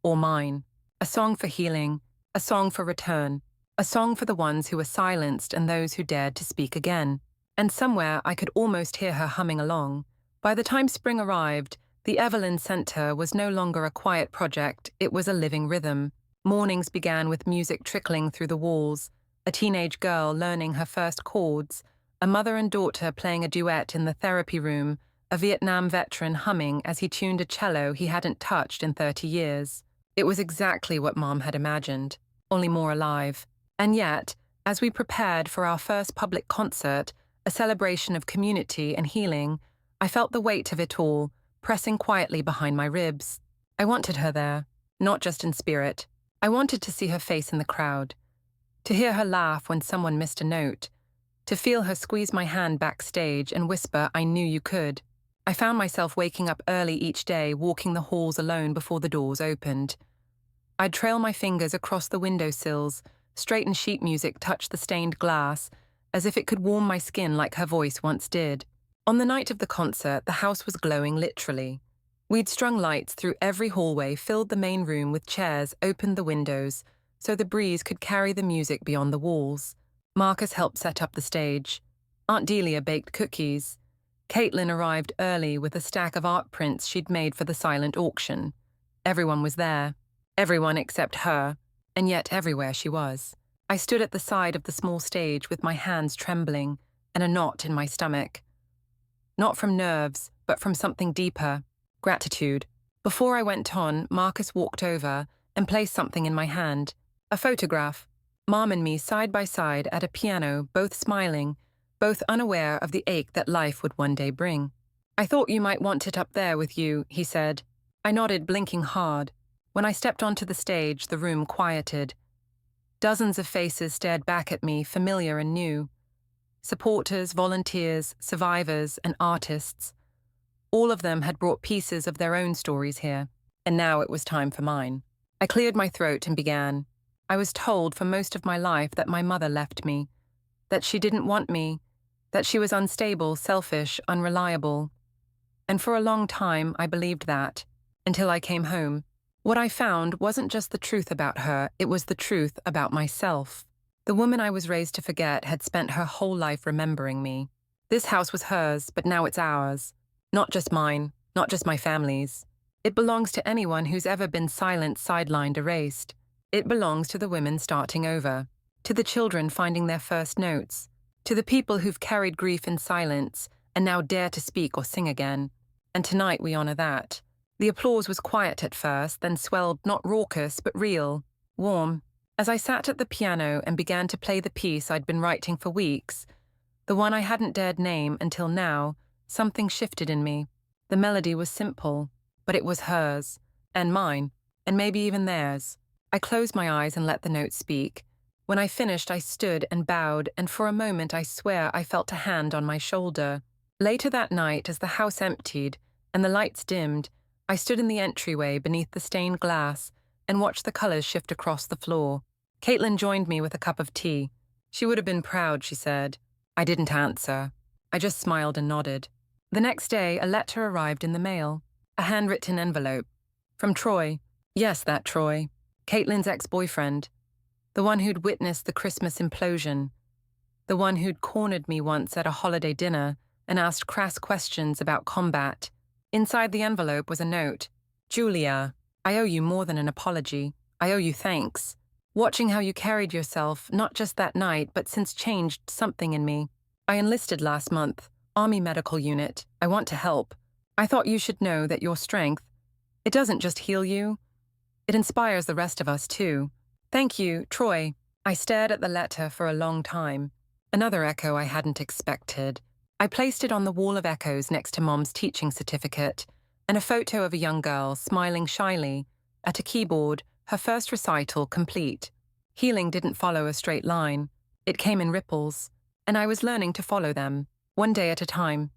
or mine. A song for healing, a song for return, a song for the ones who were silenced and those who dared to speak again. And somewhere I could almost hear her humming along. By the time spring arrived, the Evelyn Center was no longer a quiet project, it was a living rhythm. Mornings began with music trickling through the walls, a teenage girl learning her first chords, a mother and daughter playing a duet in the therapy room, a Vietnam veteran humming as he tuned a cello he hadn't touched in 30 years. It was exactly what Mom had imagined, only more alive. And yet, as we prepared for our first public concert, a celebration of community and healing, I felt the weight of it all, pressing quietly behind my ribs. I wanted her there, not just in spirit. I wanted to see her face in the crowd, to hear her laugh when someone missed a note, to feel her squeeze my hand backstage and whisper, "I knew you could." I found myself waking up early each day, walking the halls alone before the doors opened. I'd trail my fingers across the windowsills, straighten sheet music touch the stained glass, as if it could warm my skin like her voice once did. On the night of the concert, the house was glowing literally. We'd strung lights through every hallway, filled the main room with chairs, opened the windows, so the breeze could carry the music beyond the walls. Marcus helped set up the stage. Aunt Delia baked cookies. Caitlin arrived early with a stack of art prints she'd made for the silent auction. Everyone was there. Everyone except her, and yet everywhere she was. I stood at the side of the small stage with my hands trembling and a knot in my stomach. Not from nerves, but from something deeper. Gratitude. Before I went on, Marcus walked over and placed something in my hand. A photograph. Mom and me side by side at a piano, both smiling, both unaware of the ache that life would one day bring. "I thought you might want it up there with you," he said. I nodded, blinking hard. When I stepped onto the stage, the room quieted. Dozens of faces stared back at me, familiar and new. Supporters, volunteers, survivors, and artists. All of them had brought pieces of their own stories here, and now it was time for mine. I cleared my throat and began. I was told for most of my life that my mother left me, that she didn't want me, that she was unstable, selfish, unreliable. And for a long time, I believed that, until I came home. What I found wasn't just the truth about her, it was the truth about myself. The woman I was raised to forget had spent her whole life remembering me. This house was hers, but now it's ours. Not just mine, not just my family's. It belongs to anyone who's ever been silent, sidelined, erased. It belongs to the women starting over, to the children finding their first notes, to the people who've carried grief in silence and now dare to speak or sing again. And tonight we honor that. The applause was quiet at first, then swelled not raucous but real, warm. As I sat at the piano and began to play the piece I'd been writing for weeks, the one I hadn't dared name until now, something shifted in me. The melody was simple, but it was hers, and mine, and maybe even theirs. I closed my eyes and let the notes speak. When I finished, I stood and bowed, and for a moment I swear I felt a hand on my shoulder. Later that night, as the house emptied and the lights dimmed, I stood in the entryway beneath the stained glass and watched the colors shift across the floor. Caitlin joined me with a cup of tea. She would have been proud, she said. I didn't answer. I just smiled and nodded. The next day, a letter arrived in the mail. A handwritten envelope. From Troy. Yes, that Troy. Caitlin's ex-boyfriend. The one who'd witnessed the Christmas implosion. The one who'd cornered me once at a holiday dinner and asked crass questions about combat. Inside the envelope was a note. Julia, I owe you more than an apology. I owe you thanks. Watching how you carried yourself, not just that night, but since changed something in me. I enlisted last month. Army Medical Unit. I want to help. I thought you should know that your strength, it doesn't just heal you, it inspires the rest of us too. Thank you, Troy. I stared at the letter for a long time. Another echo I hadn't expected. I placed it on the wall of echoes next to Mom's teaching certificate and a photo of a young girl smiling shyly at a keyboard, her first recital complete. Healing didn't follow a straight line. It came in ripples, and I was learning to follow them, one day at a time.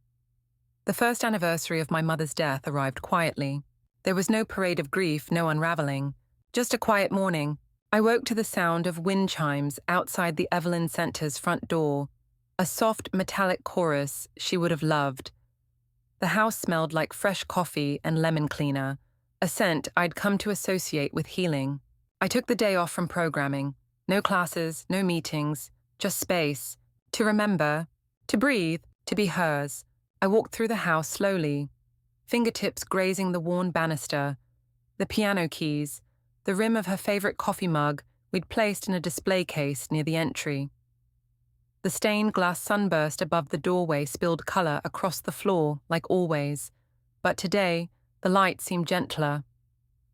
The first anniversary of my mother's death arrived quietly. There was no parade of grief, no unraveling. Just a quiet morning. I woke to the sound of wind chimes outside the Evelyn Center's front door, a soft metallic chorus she would have loved. The house smelled like fresh coffee and lemon cleaner, a scent I'd come to associate with healing. I took the day off from programming. No classes, no meetings, just space. To remember, to breathe, to be hers. I walked through the house slowly, fingertips grazing the worn banister, the piano keys, the rim of her favorite coffee mug we'd placed in a display case near the entry. The stained glass sunburst above the doorway spilled color across the floor, like always. But today, the light seemed gentler,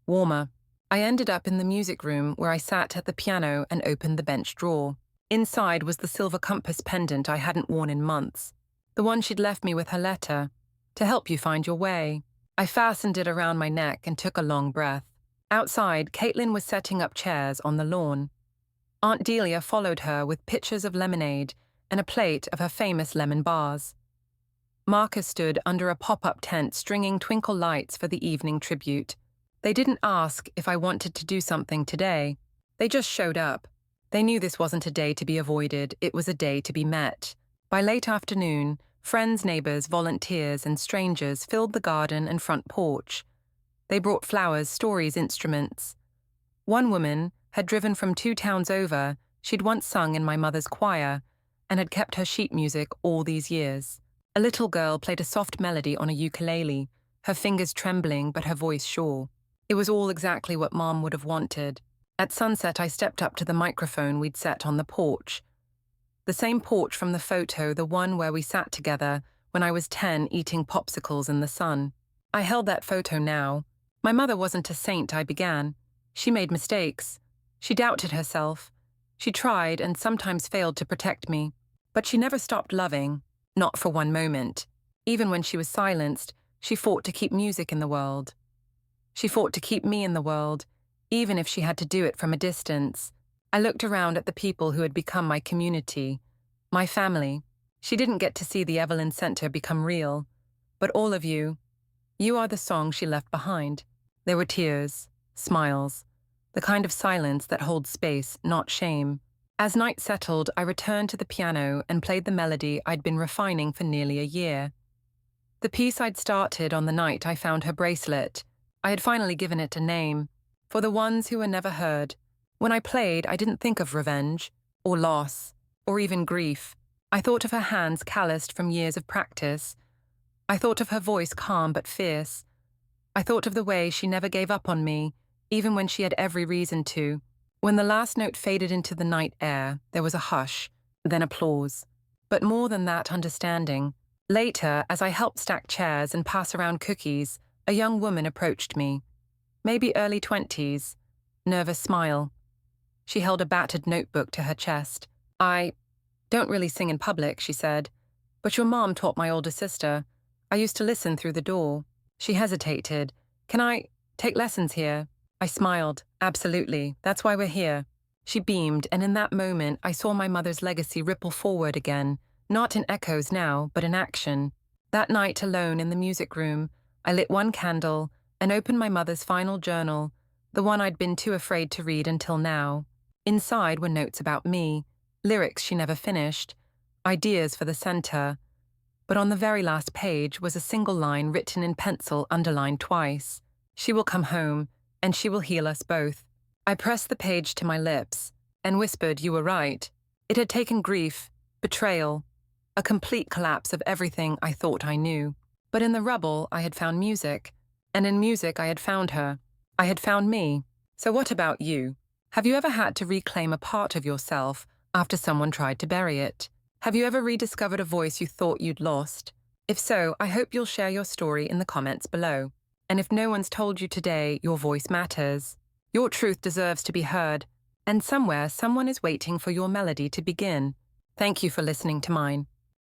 warmer. I ended up in the music room where I sat at the piano and opened the bench drawer. Inside was the silver compass pendant I hadn't worn in months, the one she'd left me with her letter, to help you find your way. I fastened it around my neck and took a long breath. Outside, Caitlin was setting up chairs on the lawn. Aunt Delia followed her with pitchers of lemonade and a plate of her famous lemon bars. Marcus stood under a pop-up tent stringing twinkle lights for the evening tribute. They didn't ask if I wanted to do something today. They just showed up. They knew this wasn't a day to be avoided, it was a day to be met. By late afternoon, friends, neighbors, volunteers, and strangers filled the garden and front porch. They brought flowers, stories, instruments. One woman had driven from 2 towns over. She'd once sung in my mother's choir and had kept her sheet music all these years. A little girl played a soft melody on a ukulele, her fingers trembling but her voice sure. It was all exactly what Mom would have wanted. At sunset, I stepped up to the microphone we'd set on the porch. The same porch from the photo, the one where we sat together when I was 10 eating popsicles in the sun. I held that photo now. My mother wasn't a saint, I began. She made mistakes. She doubted herself. She tried and sometimes failed to protect me. But she never stopped loving, not for one moment. Even when she was silenced, she fought to keep music in the world. She fought to keep me in the world, even if she had to do it from a distance. I looked around at the people who had become my community, my family. She didn't get to see the Evelyn Center become real. But all of you, you are the song she left behind. There were tears, smiles, the kind of silence that holds space, not shame. As night settled, I returned to the piano and played the melody I'd been refining for nearly a year. The piece I'd started on the night I found her bracelet. I had finally given it a name. For the ones who were never heard. When I played, I didn't think of revenge, or loss, or even grief. I thought of her hands calloused from years of practice. I thought of her voice calm but fierce. I thought of the way she never gave up on me, even when she had every reason to. When the last note faded into the night air, there was a hush, then applause. But more than that, understanding. Later, as I helped stack chairs and pass around cookies, a young woman approached me. Maybe early 20s, nervous smile. She held a battered notebook to her chest. I don't really sing in public, she said, but your mom taught my older sister. I used to listen through the door. She hesitated. Can I take lessons here? I smiled. Absolutely. That's why we're here. She beamed, and in that moment, I saw my mother's legacy ripple forward again, not in echoes now, but in action. That night alone in the music room, I lit one candle and opened my mother's final journal, the one I'd been too afraid to read until now. Inside were notes about me, lyrics she never finished, ideas for the center. But on the very last page was a single line written in pencil underlined twice. She will come home, and she will heal us both. I pressed the page to my lips and whispered, you were right. It had taken grief, betrayal, a complete collapse of everything I thought I knew. But in the rubble, I had found music. And in music, I had found her. I had found me. So what about you? Have you ever had to reclaim a part of yourself after someone tried to bury it? Have you ever rediscovered a voice you thought you'd lost? If so, I hope you'll share your story in the comments below. And if no one's told you today, your voice matters. Your truth deserves to be heard. And somewhere, someone is waiting for your melody to begin. Thank you for listening to mine.